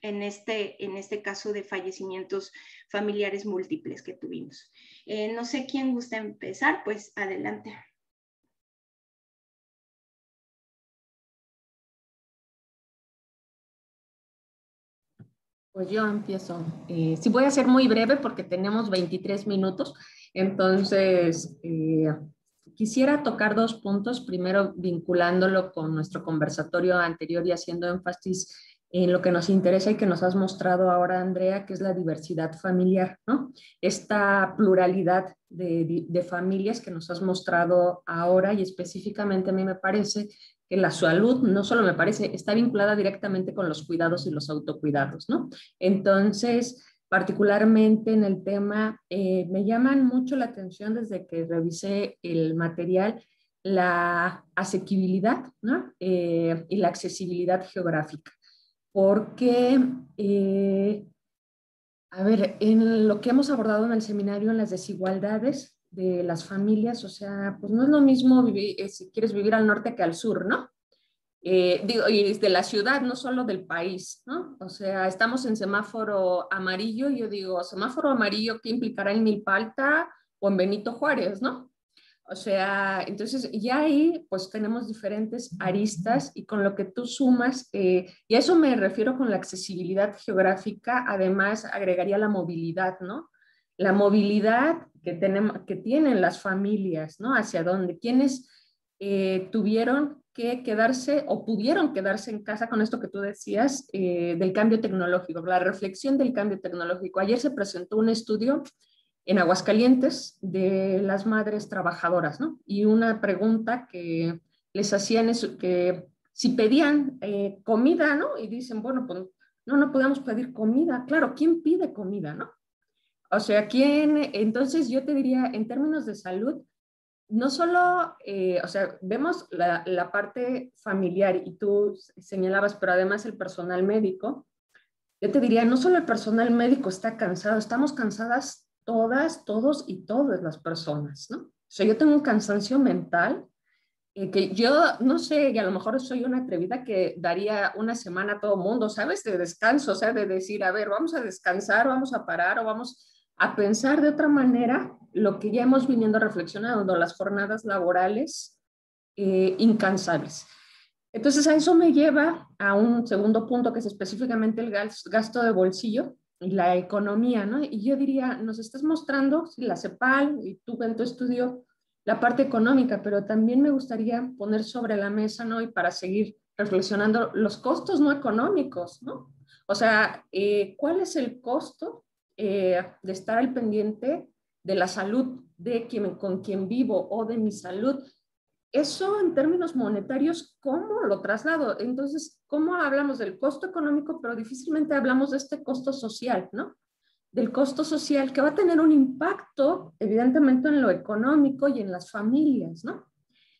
en este caso de fallecimientos familiares múltiples que tuvimos. No sé quién gusta empezar, pues adelante. Pues yo empiezo. Sí, voy a ser muy breve porque tenemos 23 minutos. Entonces, quisiera tocar dos puntos. Primero, vinculándolo con nuestro conversatorio anterior y haciendo énfasis en lo que nos interesa y que nos has mostrado ahora, Andrea, que es la diversidad familiar, ¿no? Esta pluralidad de familias que nos has mostrado ahora, y específicamente a mí me parece que la salud, no solo me parece, está vinculada directamente con los cuidados y los autocuidados, ¿no? Entonces, particularmente en el tema, me llaman mucho la atención desde que revisé el material, la asequibilidad, ¿no? Y la accesibilidad geográfica, porque, a ver, en lo que hemos abordado en el seminario, en las desigualdades de las familias, o sea, pues no es lo mismo vivir, si quieres vivir al norte que al sur, ¿no? Digo, y de la ciudad, no solo del país, ¿no? O sea, estamos en semáforo amarillo, y yo digo, semáforo amarillo, ¿qué implicará en Milpa Alta o en Benito Juárez, ¿no? O sea, entonces ya ahí pues tenemos diferentes aristas, y con lo que tú sumas, y a eso me refiero con la accesibilidad geográfica, además agregaría la movilidad, ¿no? La movilidad que tienen las familias, ¿no? Hacia dónde, quienes tuvieron que quedarse o pudieron quedarse en casa con esto que tú decías, del cambio tecnológico, la reflexión del cambio tecnológico. Ayer se presentó un estudio en Aguascalientes de las madres trabajadoras, ¿no? Y una pregunta que les hacían es que si pedían comida, ¿no? Y dicen, bueno, pues no podemos pedir comida. Claro, ¿quién pide comida, no? O sea, ¿quién? Entonces yo te diría, en términos de salud, no solo, o sea, vemos la parte familiar, y tú señalabas, pero además el personal médico. Yo te diría, no solo el personal médico está cansado, estamos cansadas todas, todos y todas las personas, ¿no? O sea, yo tengo un cansancio mental, que yo no sé, y a lo mejor soy una atrevida que daría una semana a todo mundo, ¿sabes? De descanso, o sea, de decir, a ver, vamos a descansar, vamos a parar o vamos a pensar de otra manera lo que ya hemos viniendo reflexionando, las jornadas laborales incansables. Entonces, a eso me lleva a un segundo punto, que es específicamente el gasto de bolsillo y la economía, ¿no? Y yo diría, nos estás mostrando, sí, la CEPAL y tú en tu estudio, la parte económica, pero también me gustaría poner sobre la mesa, ¿no? Y para seguir reflexionando, los costos no económicos, ¿no? O sea, ¿cuál es el costo de estar al pendiente de la salud de con quien vivo, o de mi salud Eso en términos monetarios, ¿cómo lo traslado? Entonces, ¿cómo hablamos del costo económico, pero difícilmente hablamos de este costo social, ¿no? Del costo social que va a tener un impacto, evidentemente, en lo económico y en las familias, ¿no?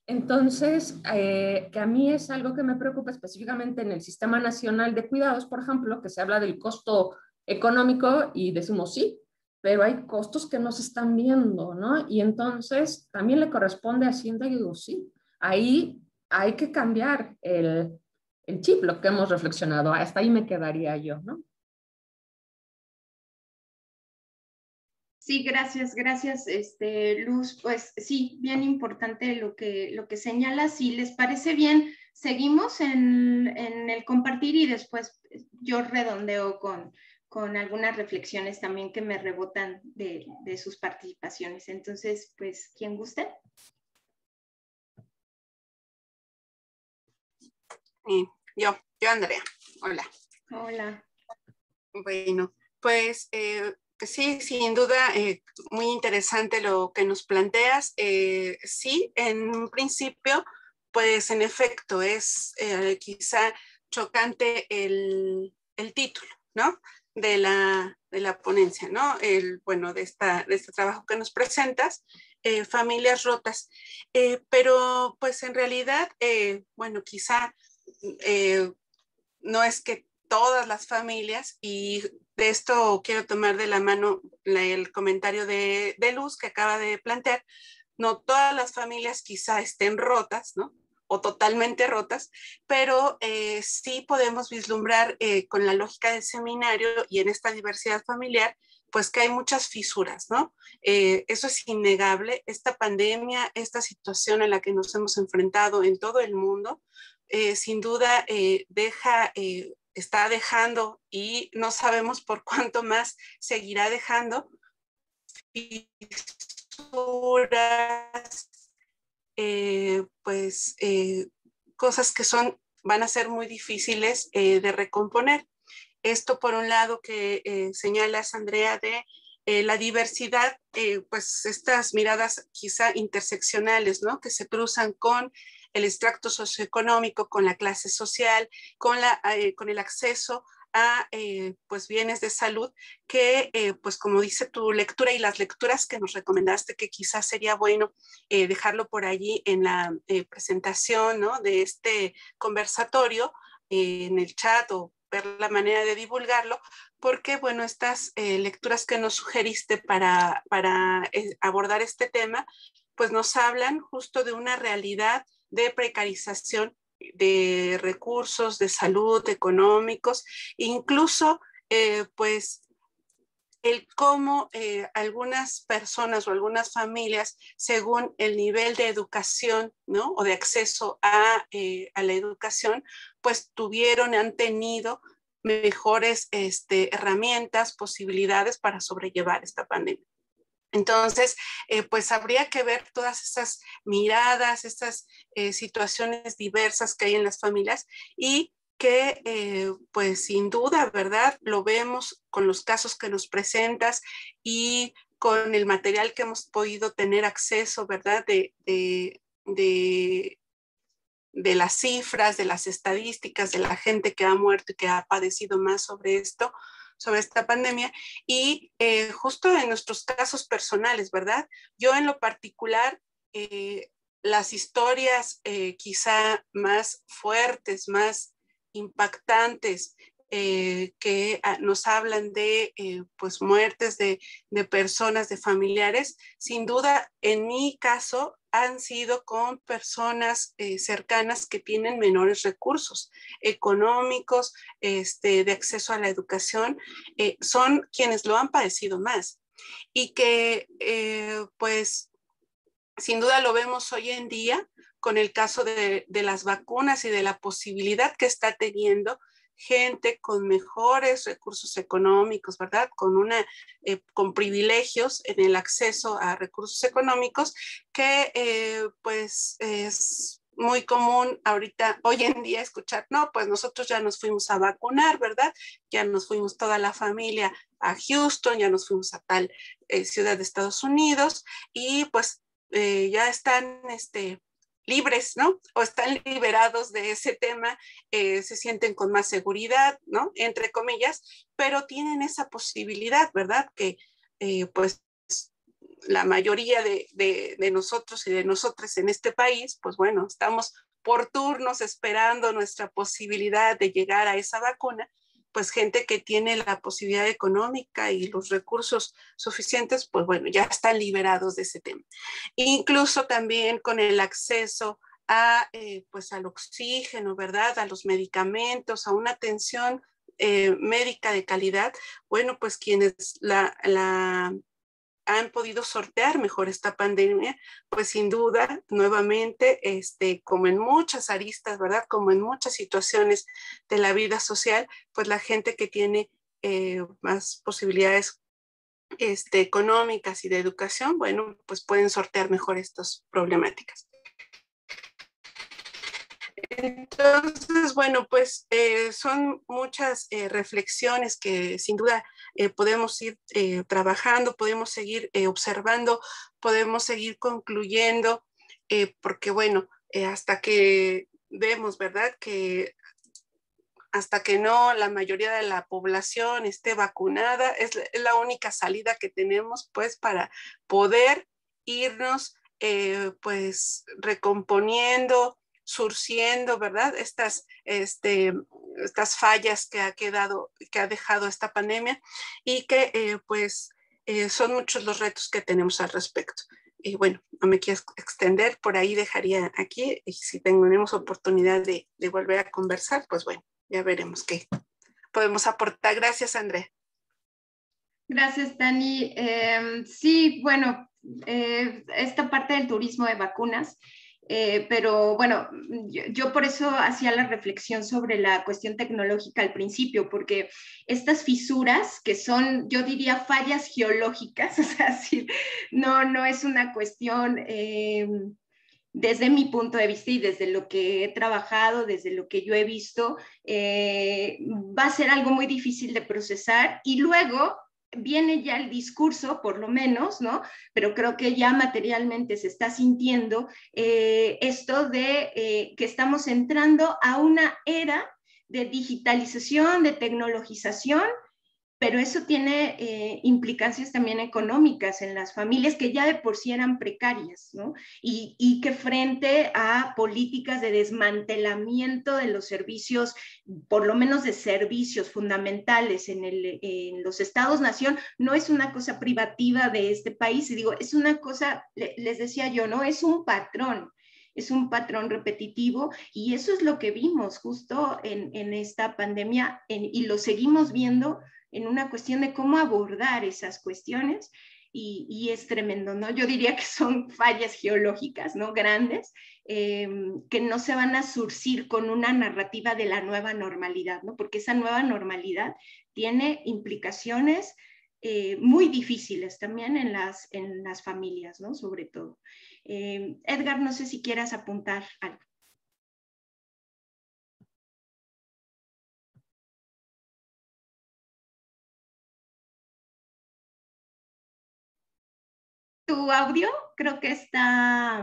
Entonces, que a mí es algo que me preocupa específicamente en el Sistema Nacional de Cuidados, por ejemplo, que se habla del costo económico y decimos sí, pero hay costos que no se están viendo, ¿no? Y entonces también le corresponde a Hacienda y digo, sí, ahí hay que cambiar el chip, lo que hemos reflexionado, hasta ahí me quedaría yo, ¿no? Sí, gracias, Luz. Pues sí, bien importante lo que señalas. Si les parece bien, seguimos en el compartir y después yo redondeo con algunas reflexiones también que me rebotan de sus participaciones. Entonces, pues, ¿quién guste? Yo, Andrea. Hola. Hola. Bueno, pues sí, sin duda, muy interesante lo que nos planteas. Sí, en un principio, pues en efecto es quizá chocante el título, ¿no? De la ponencia, ¿no? Bueno, de este trabajo que nos presentas, familias rotas. Pero pues en realidad, bueno, quizá no es que todas las familias, y de esto quiero tomar de la mano el comentario de Luz que acaba de plantear, no todas las familias quizá estén rotas, ¿no? O totalmente rotas, pero sí podemos vislumbrar con la lógica del seminario y en esta diversidad familiar, pues que hay muchas fisuras, ¿no? Eso es innegable. Esta pandemia, esta situación a la que nos hemos enfrentado en todo el mundo, sin duda está dejando, y no sabemos por cuánto más seguirá dejando, fisuras, cosas que van a ser muy difíciles de recomponer. Esto por un lado que señalas, Andrea, de la diversidad, pues estas miradas quizá interseccionales, ¿no? Que se cruzan con el extracto socioeconómico, con la clase social, con el acceso a pues bienes de salud que, pues como dice tu lectura y las lecturas que nos recomendaste, que quizás sería bueno dejarlo por allí en la presentación, ¿no? De este conversatorio, en el chat, o ver la manera de divulgarlo, porque, bueno, estas lecturas que nos sugeriste para abordar este tema, pues nos hablan justo de una realidad de precarización de recursos, de salud, económicos, incluso, pues, el cómo algunas personas o algunas familias, según el nivel de educación, ¿no? O de acceso a la educación, pues han tenido mejores herramientas, posibilidades para sobrellevar esta pandemia. Entonces, pues habría que ver todas esas miradas, estas situaciones diversas que hay en las familias, y que pues sin duda, ¿verdad? Lo vemos con los casos que nos presentas y con el material que hemos podido tener acceso, ¿verdad? De las cifras, de las estadísticas, de la gente que ha muerto y que ha padecido más sobre esto, sobre esta pandemia, y justo en nuestros casos personales, ¿verdad? Yo en lo particular, las historias quizá más fuertes, más impactantes, que nos hablan de pues muertes de personas, de familiares, sin duda en mi caso han sido con personas cercanas que tienen menores recursos económicos, de acceso a la educación, son quienes lo han padecido más, y que pues sin duda lo vemos hoy en día con el caso de las vacunas y de la posibilidad que está teniendo gente con mejores recursos económicos, ¿verdad? Con privilegios en el acceso a recursos económicos, que pues es muy común ahorita, hoy en día, escuchar, no, pues nosotros ya nos fuimos a vacunar, ¿verdad? Ya nos fuimos toda la familia a Houston, ya nos fuimos a tal ciudad de Estados Unidos, y pues ya están libres, ¿no? O están liberados de ese tema, se sienten con más seguridad, ¿no? Entre comillas, pero tienen esa posibilidad, ¿verdad? Que pues la mayoría de nosotros y de nosotras en este país, pues bueno, estamos por turnos esperando nuestra posibilidad de llegar a esa vacuna, pues gente que tiene la posibilidad económica y los recursos suficientes, pues bueno, ya están liberados de ese tema. Incluso también con el acceso a, pues al oxígeno, ¿verdad? A los medicamentos, a una atención médica de calidad, bueno, pues quienes han podido sortear mejor esta pandemia, pues sin duda, nuevamente, como en muchas aristas, ¿verdad? Como en muchas situaciones de la vida social, pues la gente que tiene más posibilidades económicas y de educación, bueno, pues pueden sortear mejor estas problemáticas. Entonces, bueno, pues son muchas reflexiones que sin duda podemos ir trabajando, podemos seguir observando, podemos seguir concluyendo, porque bueno, hasta que vemos, ¿verdad? Que hasta que no la mayoría de la población esté vacunada, es la única salida que tenemos pues para poder irnos pues recomponiendo, surciendo, ¿verdad? Estas fallas que ha dejado esta pandemia y que pues son muchos los retos que tenemos al respecto. Y bueno, no me quiero extender, por ahí dejaría aquí, y si tenemos oportunidad de volver a conversar, pues bueno, ya veremos qué podemos aportar. Gracias, Andrea. Gracias, Dani. Sí, bueno, esta parte del turismo de vacunas, pero bueno, yo por eso hacía la reflexión sobre la cuestión tecnológica al principio, porque estas fisuras que son, yo diría, fallas geológicas, o sea, sí, no es una cuestión... desde mi punto de vista y desde lo que he trabajado, desde lo que yo he visto, va a ser algo muy difícil de procesar y luego viene ya el discurso, por lo menos, ¿no? Pero creo que ya materialmente se está sintiendo esto de que estamos entrando a una era de digitalización, de tecnologización, pero eso tiene implicancias también económicas en las familias que ya de por sí eran precarias, ¿no? Y que frente a políticas de desmantelamiento de los servicios, por lo menos de servicios fundamentales en los estados-nación, no es una cosa privativa de este país, y digo, es una cosa, les decía yo, ¿no? Es un patrón repetitivo y eso es lo que vimos justo en esta pandemia y lo seguimos viendo en una cuestión de cómo abordar esas cuestiones y es tremendo, ¿no? Yo diría que son fallas geológicas, ¿no? Grandes, que no se van a surcir con una narrativa de la nueva normalidad, ¿no? Porque esa nueva normalidad tiene implicaciones muy difíciles también en las familias, ¿no? Sobre todo. Edgar, no sé si quieras apuntar algo. Tu audio creo que está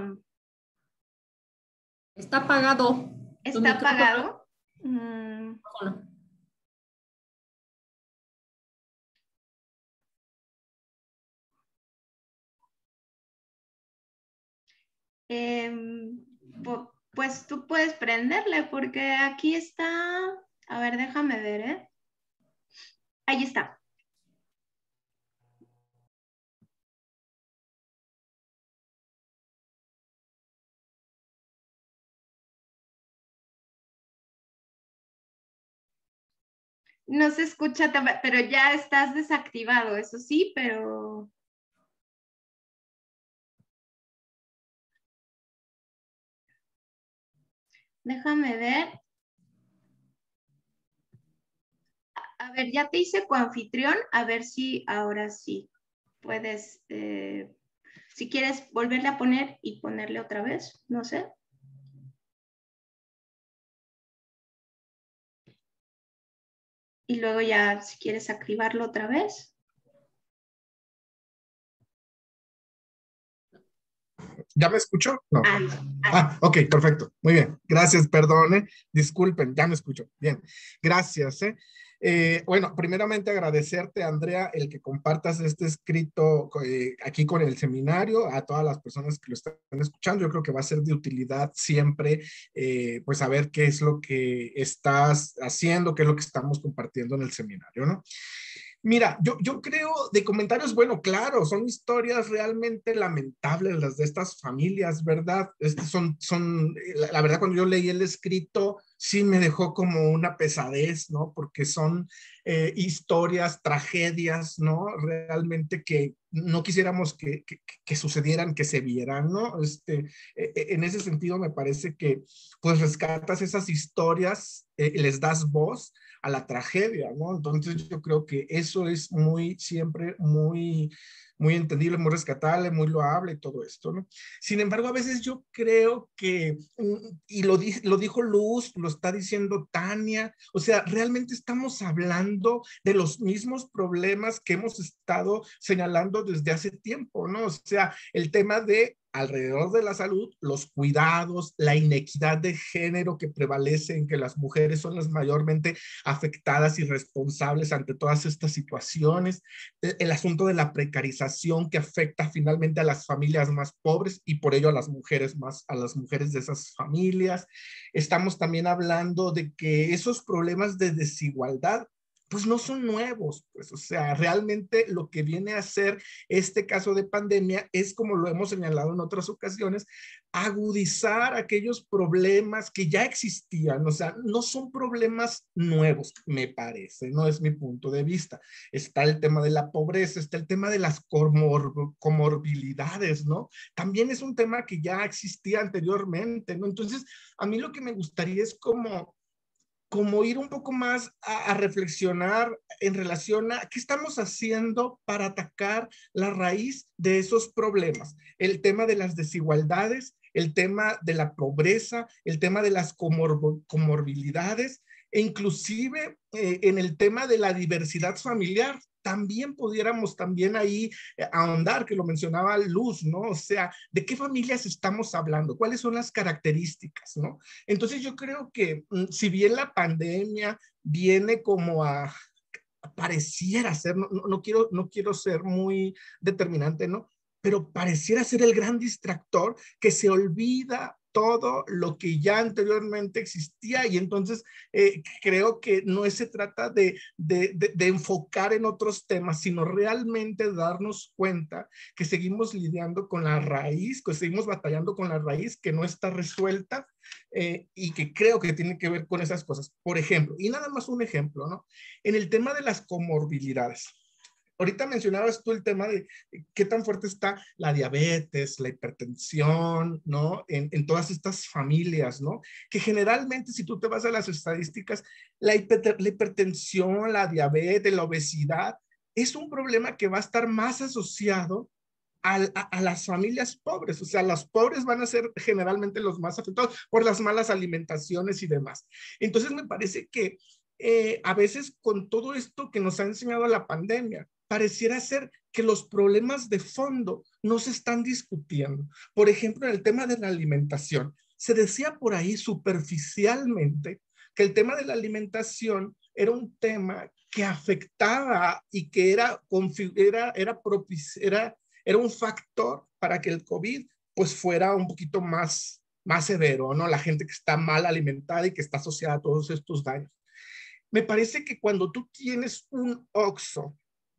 apagado. ¿Está apagado? Pues tú puedes prenderle porque aquí está. A ver, déjame ver, ¿eh? Ahí está. No se escucha, pero ya estás desactivado, eso sí, pero... Déjame ver. A ver, ya te hice coanfitrión, a ver si ahora sí puedes, si quieres volverle a poner y ponerle otra vez, no sé. Y luego ya, si quieres activarlo otra vez. ¿Ya me escuchó? No. Ok, perfecto. Muy bien. Gracias, perdone. Disculpen, ya me escucho. Bien, gracias. Bueno, primeramente agradecerte, Andrea, el que compartas este escrito aquí con el seminario, a todas las personas que lo están escuchando. Yo creo que va a ser de utilidad siempre, pues saber qué es lo que estás haciendo, qué es lo que estamos compartiendo en el seminario, ¿no? Mira, yo creo de comentarios, bueno, claro, son historias realmente lamentables las de estas familias, ¿verdad? La verdad, cuando yo leí el escrito, sí me dejó como una pesadez, ¿no? Porque son historias, tragedias, ¿no? Realmente que no quisiéramos que sucedieran, que se vieran, ¿no? En ese sentido me parece que pues rescatas esas historias, les das voz a la tragedia, ¿no? Entonces yo creo que eso es siempre muy entendible, muy rescatable, muy loable, todo esto, ¿no? Sin embargo, a veces yo creo que, y lo dijo Luz, lo está diciendo Tania, o sea, realmente estamos hablando de los mismos problemas que hemos estado señalando desde hace tiempo, ¿no? O sea, el tema de alrededor de la salud, los cuidados, la inequidad de género que prevalece en que las mujeres son las mayormente afectadas y responsables ante todas estas situaciones, el asunto de la precarización que afecta finalmente a las familias más pobres y por ello a las mujeres de esas familias. Estamos también hablando de que esos problemas de desigualdad pues no son nuevos, pues, o sea, realmente lo que viene a ser este caso de pandemia es, como lo hemos señalado en otras ocasiones, agudizar aquellos problemas que ya existían, o sea, no son problemas nuevos, me parece, no es mi punto de vista. Está el tema de la pobreza, está el tema de las comorbilidades, ¿no? También es un tema que ya existía anteriormente, ¿no? Entonces, a mí lo que me gustaría es como ir un poco más a reflexionar en relación a qué estamos haciendo para atacar la raíz de esos problemas. El tema de las desigualdades, el tema de la pobreza, el tema de las comorbilidades e inclusive en el tema de la diversidad familiar. También pudiéramos también ahí ahondar, que lo mencionaba Luz, ¿no? O sea, ¿de qué familias estamos hablando? ¿Cuáles son las características, no? Entonces yo creo que si bien la pandemia viene como pareciera ser, no quiero ser muy determinante, ¿no? Pero pareciera ser el gran distractor que se olvida todo lo que ya anteriormente existía y entonces creo que no se trata de enfocar en otros temas, sino realmente darnos cuenta que seguimos lidiando con la raíz, que seguimos batallando con la raíz que no está resuelta y que creo que tiene que ver con esas cosas. Por ejemplo, y nada más un ejemplo, ¿no? En el tema de las comorbilidades. Ahorita mencionabas tú el tema de qué tan fuerte está la diabetes, la hipertensión, ¿no? En todas estas familias, ¿no? Que generalmente, si tú te vas a las estadísticas, la hipertensión, la diabetes, la obesidad, es un problema que va a estar más asociado a las familias pobres. O sea, los pobres van a ser generalmente los más afectados por las malas alimentaciones y demás. Entonces, me parece que a veces con todo esto que nos ha enseñado la pandemia, pareciera ser que los problemas de fondo no se están discutiendo. Por ejemplo, en el tema de la alimentación, se decía por ahí superficialmente que el tema de la alimentación era un tema que afectaba y que era un factor para que el COVID pues fuera un poquito más severo, ¿no? La gente que está mal alimentada y que está asociada a todos estos daños. Me parece que cuando tú tienes un Oxxo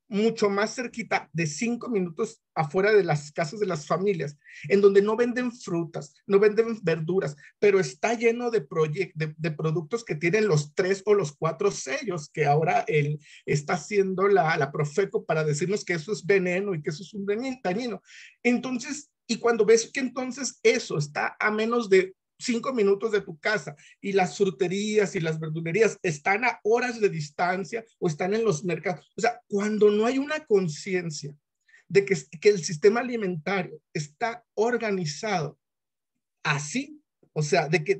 mucho más cerquita de 5 minutos afuera de las casas de las familias, en donde no venden frutas, no venden verduras, pero está lleno de productos que tienen los 3 o los 4 sellos que ahora él está haciendo la Profeco para decirnos que eso es veneno y que eso es un dañino. Entonces, y cuando ves que entonces eso está a menos de 5 minutos de tu casa y las fruterías y las verdulerías están a horas de distancia o están en los mercados. O sea, cuando no hay una conciencia de que el sistema alimentario está organizado así, o sea, de que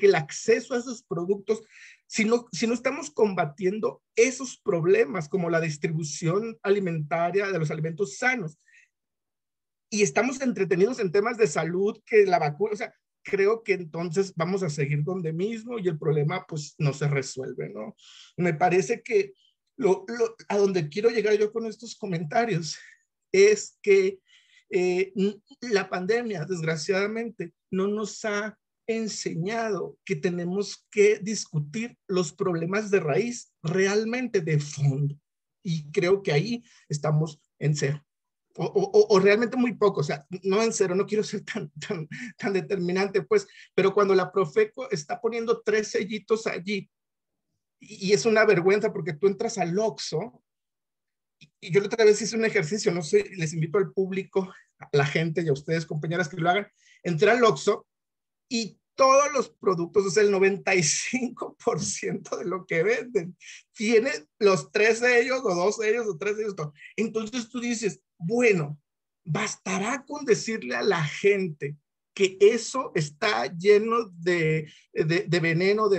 el acceso a esos productos, si no estamos combatiendo esos problemas como la distribución alimentaria de los alimentos sanos, y estamos entretenidos en temas de salud, que la vacuna, o sea, creo que entonces vamos a seguir donde mismo y el problema pues no se resuelve, ¿no? Me parece que a donde quiero llegar yo con estos comentarios es que la pandemia, desgraciadamente, no nos ha enseñado que tenemos que discutir los problemas de raíz realmente de fondo. Y creo que ahí estamos en cero. O realmente muy poco, o sea, no en cero, no quiero ser tan determinante, pues, pero cuando la Profeco está poniendo 3 sellitos allí, y es una vergüenza porque tú entras al Oxxo, y yo la otra vez hice un ejercicio, no sé, les invito al público, a la gente y a ustedes, compañeras, que lo hagan, entré al Oxxo y todos los productos, o sea, el 95% de lo que venden, tiene los 3 sellos, o 2 sellos, o 3 sellos. Entonces tú dices, bueno, bastará con decirle a la gente que eso está lleno de veneno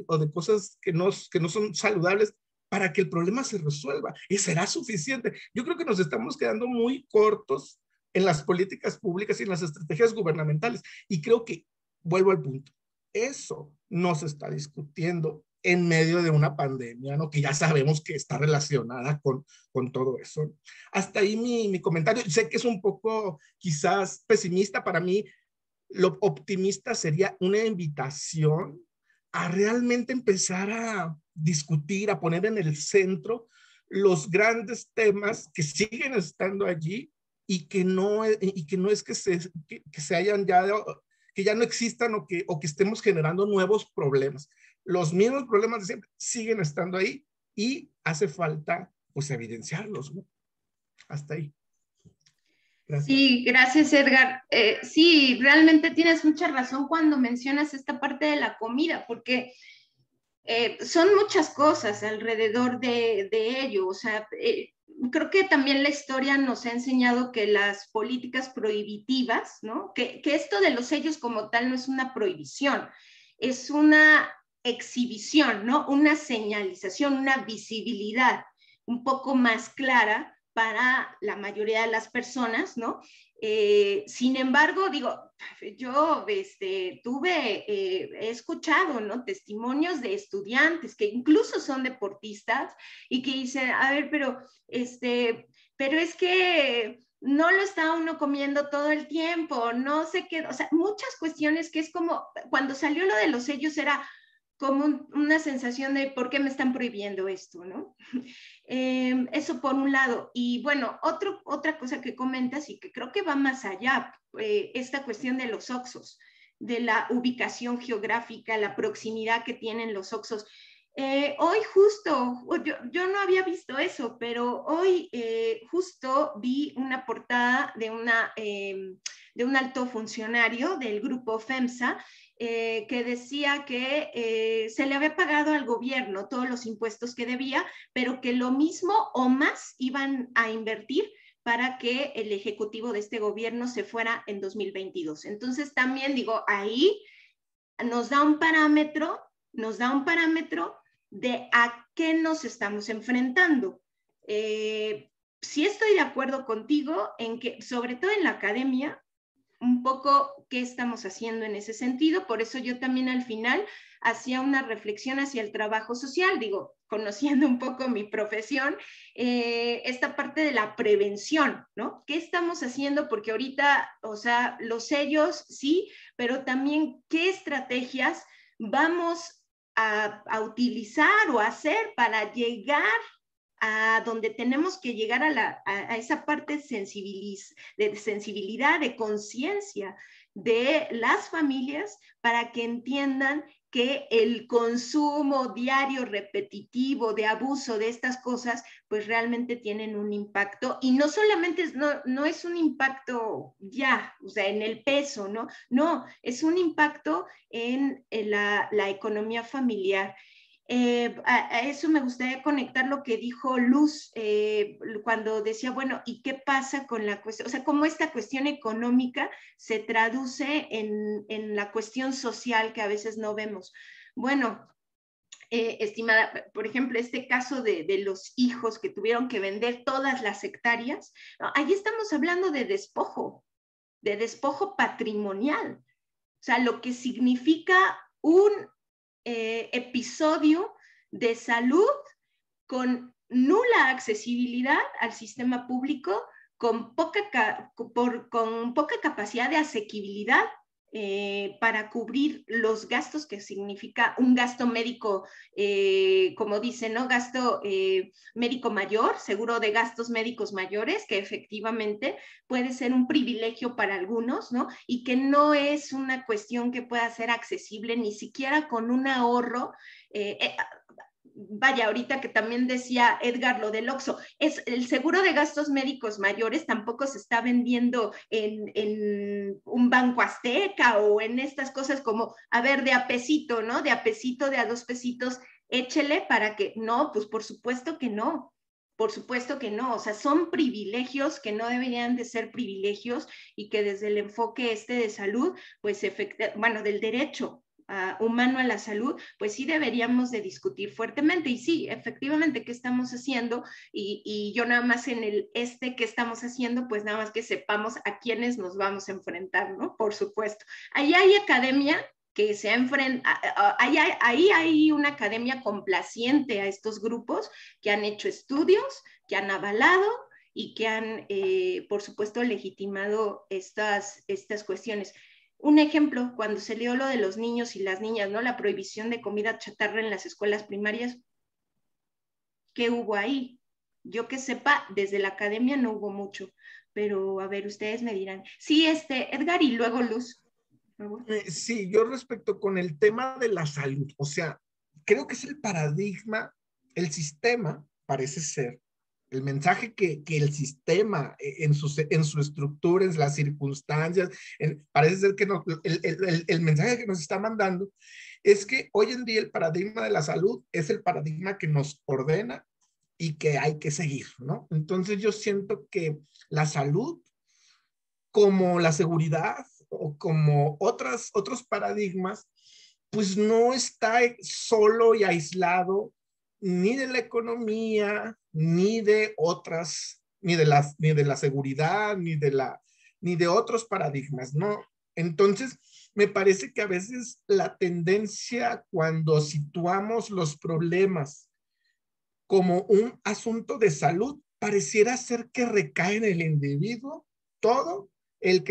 o de cosas que no son saludables para que el problema se resuelva. Y será suficiente. Yo creo que nos estamos quedando muy cortos en las políticas públicas y en las estrategias gubernamentales. Y creo que, vuelvo al punto, eso no se está discutiendo en medio de una pandemia, ¿no? Que ya sabemos que está relacionada con todo eso. Hasta ahí mi comentario. Sé que es un poco quizás pesimista. Para mí, lo optimista sería una invitación a realmente empezar a discutir, a poner en el centro los grandes temas que siguen estando allí y que no es que se hayan ya, que ya no existan o que estemos generando nuevos problemas. Los mismos problemas de siempre siguen estando ahí y hace falta pues evidenciarlos, ¿no? Hasta ahí. Gracias. Sí, gracias, Edgar. Sí, realmente tienes mucha razón cuando mencionas esta parte de la comida, porque son muchas cosas alrededor de ello. O sea, creo que también la historia nos ha enseñado que las políticas prohibitivas, ¿no? Que esto de los sellos como tal no es una prohibición, es una exhibición, ¿no? Una señalización, una visibilidad un poco más clara para la mayoría de las personas, ¿no? Sin embargo, digo, yo he escuchado, ¿no? Testimonios de estudiantes que incluso son deportistas y que dicen, a ver, pero es que no lo está uno comiendo todo el tiempo, no sé qué, o sea, muchas cuestiones que es como, cuando salió lo de los sellos era como una sensación de por qué me están prohibiendo esto, ¿no? Eso por un lado. Y bueno, otra cosa que comentas y que creo que va más allá, esta cuestión de los Oxxos, de la ubicación geográfica, la proximidad que tienen los Oxxos. Hoy justo, yo no había visto eso, pero hoy justo vi una portada de un alto funcionario del grupo FEMSA que decía que se le había pagado al gobierno todos los impuestos que debía, pero que lo mismo o más iban a invertir para que el ejecutivo de este gobierno se fuera en 2022. Entonces también digo, ahí nos da un parámetro de a qué nos estamos enfrentando. Sí estoy de acuerdo contigo en que, sobre todo en la academia, un poco qué estamos haciendo en ese sentido. Por eso yo también al final hacía una reflexión hacia el trabajo social, digo, conociendo un poco mi profesión, esta parte de la prevención, ¿no? ¿Qué estamos haciendo? Porque ahorita, o sea, los sellos, sí, pero también qué estrategias vamos a utilizar o hacer para llegar a donde tenemos que llegar a esa parte de sensibilidad, de conciencia de las familias para que entiendan que el consumo diario repetitivo de abuso de estas cosas pues realmente tienen un impacto y no solamente no es un impacto ya, o sea, en el peso, no, es un impacto en la economía familiar. A eso me gustaría conectar lo que dijo Luz cuando decía, bueno, ¿y qué pasa con la cuestión? O sea, cómo esta cuestión económica se traduce en la cuestión social que a veces no vemos. Bueno, estimada, por ejemplo, este caso de los hijos que tuvieron que vender todas las hectáreas, ¿no? Ahí estamos hablando de despojo, de despojo patrimonial. O sea, lo que significa un episodio de salud con nula accesibilidad al sistema público, con poca capacidad de asequibilidad para cubrir los gastos que significa un gasto médico, como dice, ¿no? Gasto médico mayor, seguro de gastos médicos mayores, que efectivamente puede ser un privilegio para algunos, ¿no? Y que no es una cuestión que pueda ser accesible ni siquiera con un ahorro. Vaya, ahorita que también decía Edgar lo del Oxxo, es el seguro de gastos médicos mayores tampoco se está vendiendo en un Banco Azteca o en estas cosas como, a ver, de a pesito, ¿no? De a pesito, de a 2 pesitos, échele para que, no, pues por supuesto que no. Por supuesto que no, o sea, son privilegios que no deberían de ser privilegios y que desde el enfoque de salud, pues, bueno, del derecho humano a la salud, pues sí deberíamos de discutir fuertemente. Y sí, efectivamente, ¿qué estamos haciendo? Y yo nada más en ¿qué estamos haciendo? Pues nada más que sepamos a quiénes nos vamos a enfrentar, ¿no? Por supuesto. Ahí hay academia que se enfrenta, ahí hay una academia complaciente a estos grupos que han hecho estudios, que han avalado y que han, por supuesto, legitimado estas cuestiones. Un ejemplo, cuando se dio lo de los niños y las niñas, ¿no? La prohibición de comida chatarra en las escuelas primarias, ¿qué hubo ahí? Yo que sepa, desde la academia no hubo mucho, pero a ver, ustedes me dirán. Sí, Edgar y luego Luz. Sí, yo respecto con el tema de la salud, o sea, creo que es el paradigma, el sistema parece ser, el mensaje que el sistema en su estructura, en las circunstancias, parece ser que el mensaje que nos está mandando es que hoy en día el paradigma de la salud es el paradigma que nos ordena y que hay que seguir, ¿no? Entonces yo siento que la salud, como la seguridad o como otros paradigmas, pues no está solo y aislado ni de la economía, ni de otras, ni de la seguridad, ni de otros paradigmas, ¿no? Entonces, me parece que a veces la tendencia cuando situamos los problemas como un asunto de salud pareciera ser que recae en el individuo todo el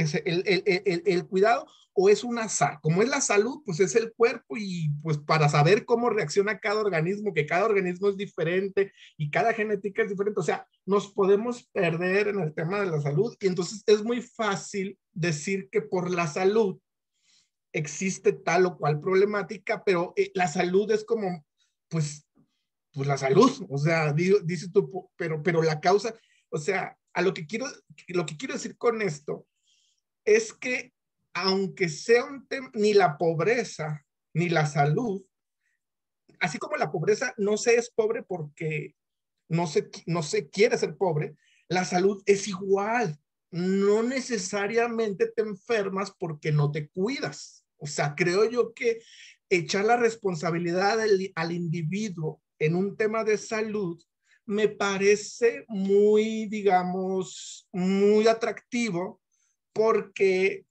cuidado, o es un azar. Como es la salud, pues es el cuerpo, y pues para saber cómo reacciona cada organismo, que cada organismo es diferente y cada genética es diferente, o sea, nos podemos perder en el tema de la salud, y entonces es muy fácil decir que por la salud existe tal o cual problemática, pero la salud es como, pues la salud, o sea, dices tú, pero la causa, o sea, lo que quiero decir con esto es que aunque sea un tema, ni la pobreza, ni la salud, así como la pobreza no se es pobre porque no se quiere ser pobre, la salud es igual. No necesariamente te enfermas porque no te cuidas. O sea, creo yo que echar la responsabilidad al individuo en un tema de salud me parece muy, digamos, muy atractivo, porque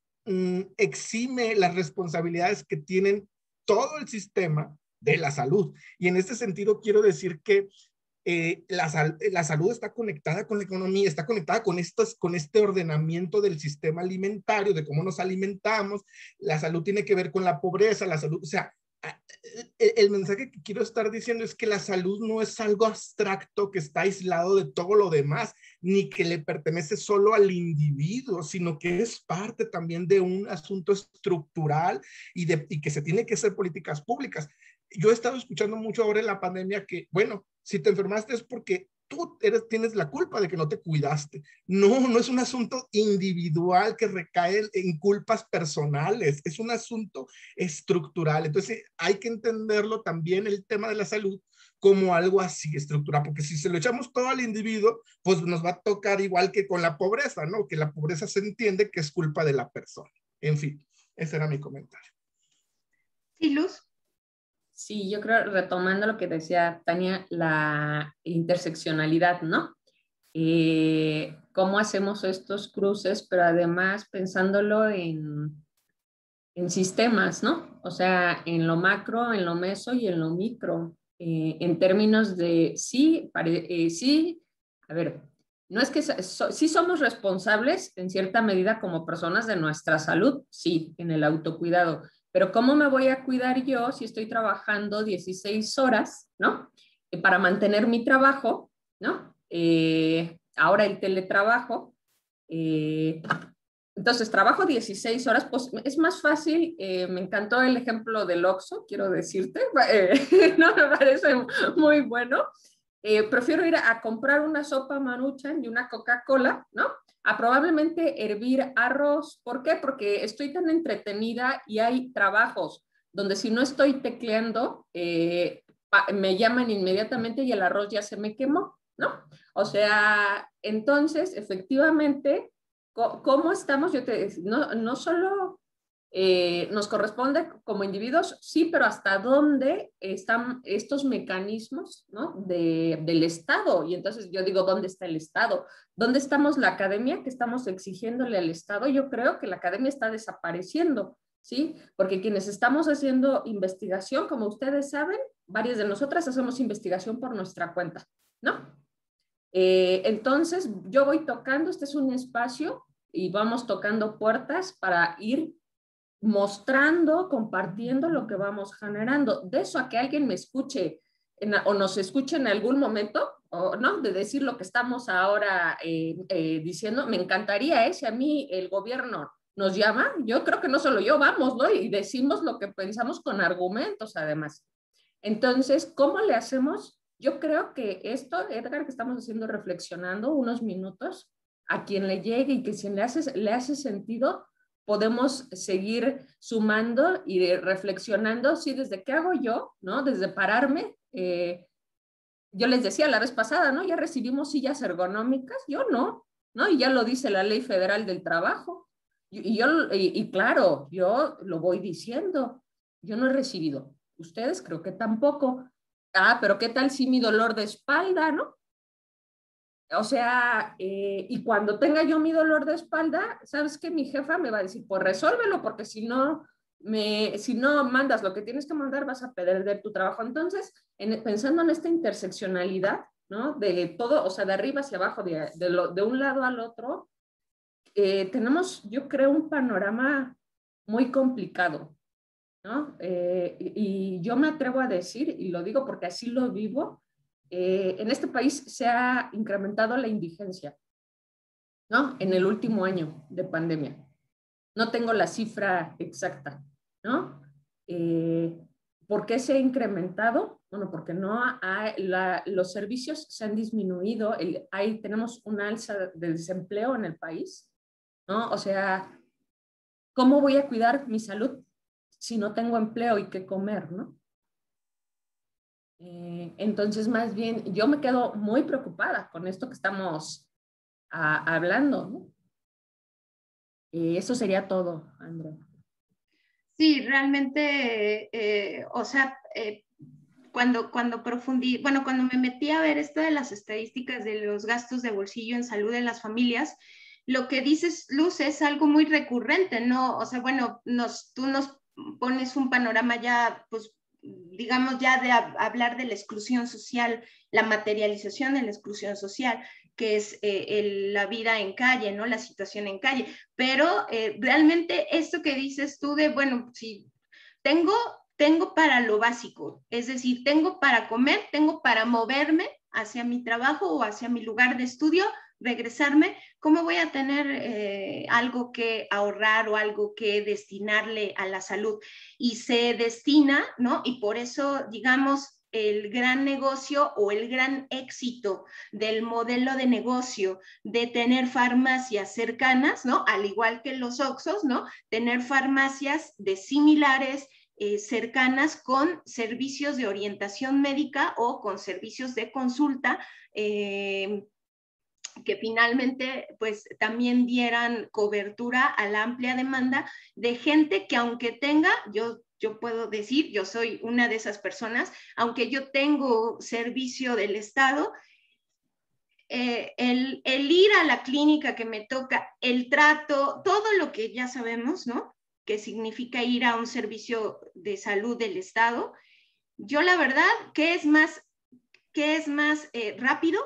exime las responsabilidades que tienen todo el sistema de la salud. Y en este sentido quiero decir que la salud está conectada con la economía, está conectada con este ordenamiento del sistema alimentario, de cómo nos alimentamos. La salud tiene que ver con la pobreza, la salud, o sea, el mensaje que quiero estar diciendo es que la salud no es algo abstracto que está aislado de todo lo demás, ni que le pertenece solo al individuo, sino que es parte también de un asunto estructural y que se tiene que hacer políticas públicas. Yo he estado escuchando mucho ahora en la pandemia que, bueno, si te enfermaste es porque tú tienes la culpa de que no te cuidaste. No es un asunto individual que recae en culpas personales, es un asunto estructural. Entonces hay que entenderlo también, el tema de la salud, como algo así estructural, porque si se lo echamos todo al individuo, pues nos va a tocar igual que con la pobreza, ¿no? Que la pobreza se entiende que es culpa de la persona. En fin, ese era mi comentario. Sí, Luz. Sí, yo creo, retomando lo que decía Tania, la interseccionalidad, ¿no? cómo hacemos estos cruces, pero además pensándolo en sistemas, ¿no? O sea, en lo macro, en lo meso y en lo micro, en términos de sí, sí, a ver, no es que sí somos responsables en cierta medida como personas de nuestra salud, sí, en el autocuidado, pero ¿cómo me voy a cuidar yo si estoy trabajando 16 horas, ¿no? Para mantener mi trabajo, ¿no? Ahora el teletrabajo, entonces, trabajo 16 horas, pues es más fácil, me encantó el ejemplo del Oxxo, quiero decirte, no me parece muy bueno. Prefiero ir a comprar una sopa Maruchan y una Coca-Cola, ¿no? A probablemente hervir arroz. ¿Por qué? Porque estoy tan entretenida y hay trabajos donde si no estoy tecleando, me llaman inmediatamente y el arroz ya se me quemó, ¿no? O sea, entonces, efectivamente, ¿cómo estamos? Yo te no solo nos corresponde como individuos, sí, pero hasta dónde están estos mecanismos, ¿no? Del Estado. Y entonces yo digo, ¿dónde está el Estado? ¿Dónde estamos la academia que estamos exigiéndole al Estado? Yo creo que la academia está desapareciendo, ¿sí? Porque quienes estamos haciendo investigación, como ustedes saben, varias de nosotras hacemos investigación por nuestra cuenta, ¿no? Entonces, yo voy tocando, este es un espacio y vamos tocando puertas para ir mostrando, compartiendo lo que vamos generando. De eso a que alguien me escuche o nos escuche en algún momento, o no, de decir lo que estamos ahora diciendo, me encantaría, si a mí el gobierno nos llama, yo creo que no solo yo, vamos, ¿no? Y decimos lo que pensamos con argumentos, además. Entonces, ¿cómo le hacemos? Yo creo que esto, Edgar, que estamos haciendo reflexionando unos minutos, a quien le llegue y que si le hace sentido, podemos seguir sumando y reflexionando, sí, desde qué hago yo, ¿no? Desde pararme. Yo les decía la vez pasada, ¿no? Ya recibimos sillas ergonómicas, yo no, ¿no? Y ya lo dice la Ley Federal del Trabajo. Y claro, yo lo voy diciendo, yo no he recibido. Ustedes creo que tampoco. Ah, pero ¿qué tal si mi dolor de espalda, no? O sea, y cuando tenga yo mi dolor de espalda, ¿sabes qué? Mi jefa me va a decir, pues resuélvelo, porque si no mandas lo que tienes que mandar, vas a perder tu trabajo. Entonces, pensando en esta interseccionalidad, ¿no? De todo, o sea, de arriba hacia abajo, de un lado al otro, tenemos, yo creo, un panorama muy complicado, ¿no? Y yo me atrevo a decir, y lo digo porque así lo vivo, en este país se ha incrementado la indigencia, ¿no? En el último año de pandemia. No tengo la cifra exacta, ¿no? ¿Por qué se ha incrementado? Bueno, porque los servicios se han disminuido, tenemos un alza de desempleo en el país, ¿no? O sea, ¿cómo voy a cuidar mi salud si no tengo empleo y qué comer, ¿no? Entonces, más bien, yo me quedo muy preocupada con esto que estamos hablando, ¿no? Eso sería todo, Andrea. Sí, realmente, o sea, cuando me metí a ver esto de las estadísticas de los gastos de bolsillo en salud en las familias, lo que dices, Luz, es algo muy recurrente, ¿no? O sea, bueno, tú nos pones un panorama ya, pues, digamos, ya de hablar de la exclusión social, la materialización de la exclusión social, que es la vida en calle, ¿no? La situación en calle. Pero realmente esto que dices tú de, bueno, si tengo para lo básico, es decir, tengo para comer, tengo para moverme hacia mi trabajo o hacia mi lugar de estudio, regresarme, ¿cómo voy a tener algo que ahorrar o algo que destinarle a la salud? Y se destina, ¿no? Y por eso, digamos, el gran negocio o el gran éxito del modelo de negocio de tener farmacias cercanas, ¿no? Al igual que los Oxxos, ¿no? Tener farmacias de similares, cercanas con servicios de orientación médica o con servicios de consulta, que finalmente pues también dieran cobertura a la amplia demanda de gente que aunque tenga, yo puedo decir, yo soy una de esas personas, aunque yo tengo servicio del Estado, el ir a la clínica que me toca, el trato, todo lo que ya sabemos, ¿no? Que significa ir a un servicio de salud del Estado. Yo la verdad, ¿qué es más rápido?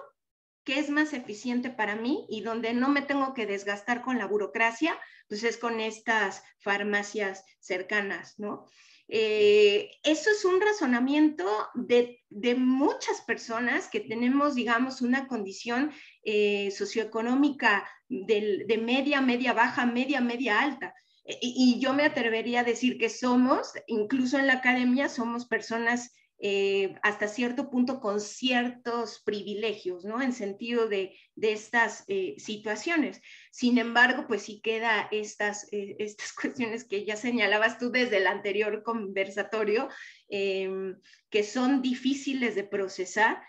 ¿Qué es más eficiente para mí? Y donde no me tengo que desgastar con la burocracia, pues es con estas farmacias cercanas, ¿no? Eso es un razonamiento de muchas personas que tenemos, digamos, una condición socioeconómica de media baja, media alta. Y yo me atrevería a decir que somos, incluso en la academia, somos personas hasta cierto punto con ciertos privilegios, ¿no? En sentido de estas situaciones. Sin embargo, pues sí queda estas cuestiones que ya señalabas tú desde el anterior conversatorio, que son difíciles de procesar.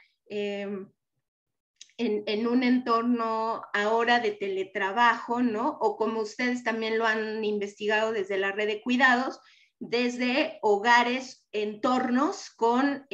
En un entorno ahora de teletrabajo, ¿no? O como ustedes también lo han investigado desde la red de cuidados, desde hogares, entornos con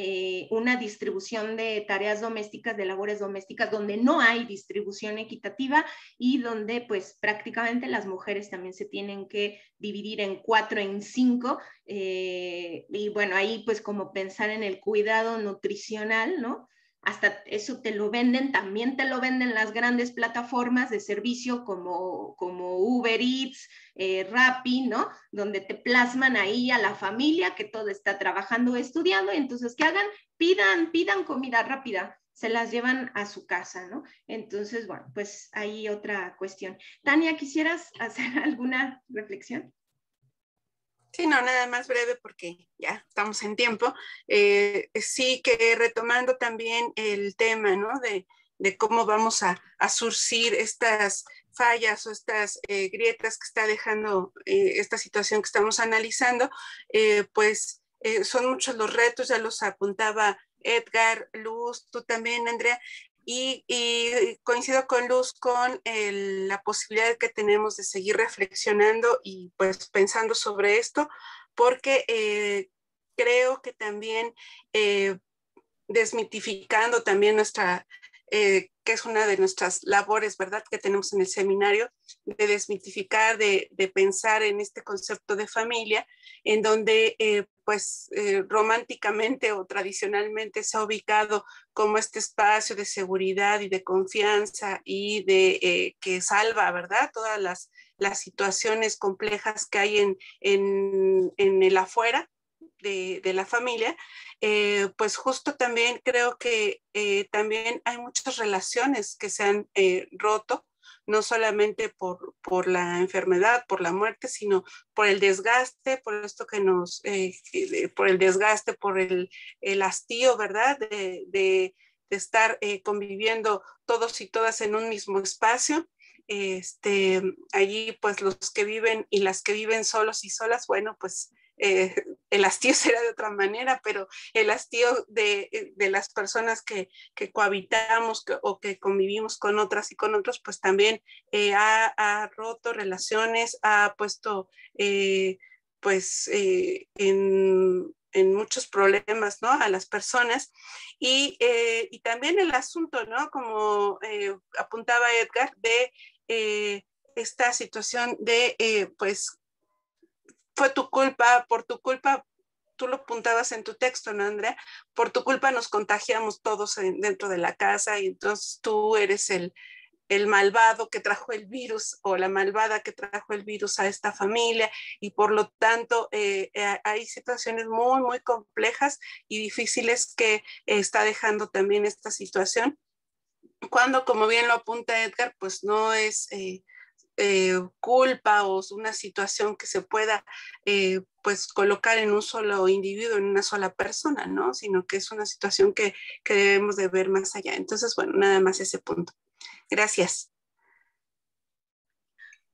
una distribución de tareas domésticas, de labores domésticas, donde no hay distribución equitativa y donde pues prácticamente las mujeres también se tienen que dividir en 4, en 5, y bueno, ahí pues como pensar en el cuidado nutricional, ¿no? Hasta eso te lo venden, también te lo venden las grandes plataformas de servicio como Uber Eats, Rappi, ¿no? Donde te plasman ahí a la familia que todo está trabajando o estudiando, y entonces ¿qué hagan? Pidan comida rápida, se las llevan a su casa, ¿no? Entonces, bueno, pues ahí otra cuestión. Tania, ¿quisieras hacer alguna reflexión? Sí, no, nada más breve porque ya estamos en tiempo. Sí que retomando también el tema, ¿no? De cómo vamos a surcir estas fallas o estas grietas que está dejando esta situación que estamos analizando, pues son muchos los retos, ya los apuntaba Edgar, Luz, tú también, Andrea, y coincido con Luz con la posibilidad que tenemos de seguir reflexionando y pues pensando sobre esto, porque creo que también desmitificando también que es una de nuestras labores, ¿verdad?, que tenemos en el seminario, de desmitificar, de pensar en este concepto de familia, en donde románticamente o tradicionalmente se ha ubicado como este espacio de seguridad y de confianza y de que salva, ¿verdad?, todas las situaciones complejas que hay en el afuera de la familia. Pues justo también creo que también hay muchas relaciones que se han roto, no solamente por la enfermedad, por la muerte, sino por el desgaste, por esto por el desgaste, por el hastío, ¿verdad? De estar conviviendo todos y todas en un mismo espacio. Allí pues los que viven y las que viven solos y solas, bueno, pues el hastío será de otra manera, pero el hastío de las personas que cohabitamos o que convivimos con otras y con otros, pues también ha roto relaciones, ha puesto en muchos problemas, ¿no?, a las personas. Y también el asunto, ¿no?, como apuntaba Edgar, de esta situación de pues fue tu culpa, por tu culpa, tú lo apuntabas en tu texto, ¿no, Andrea? Por tu culpa nos contagiamos todos dentro de la casa y entonces tú eres el malvado que trajo el virus o la malvada que trajo el virus a esta familia, y por lo tanto hay situaciones muy, muy complejas y difíciles que está dejando también esta situación, cuando, como bien lo apunta Edgar, pues no es culpa o una situación que se pueda pues colocar en un solo individuo, en una sola persona, ¿no? Sino que es una situación que debemos de ver más allá. Entonces, bueno, nada más ese punto. Gracias.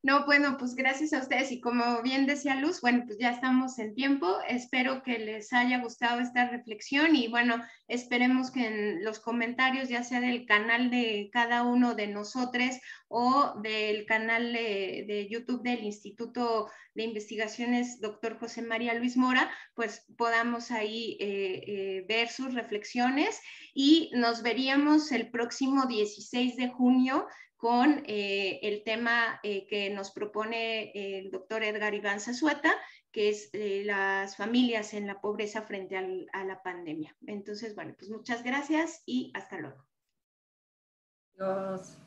No, bueno, pues gracias a ustedes, y como bien decía Luz, bueno, pues ya estamos en tiempo. Espero que les haya gustado esta reflexión y bueno, esperemos que en los comentarios, ya sea del canal de cada uno de nosotros o del canal de YouTube del Instituto de Investigaciones Dr. José María Luis Mora, pues podamos ahí ver sus reflexiones, y nos veríamos el próximo 16 de junio con el tema que nos propone el doctor Edgar Iván Zazueta, que es las familias en la pobreza frente a la pandemia. Entonces, bueno, pues muchas gracias y hasta luego. Adiós.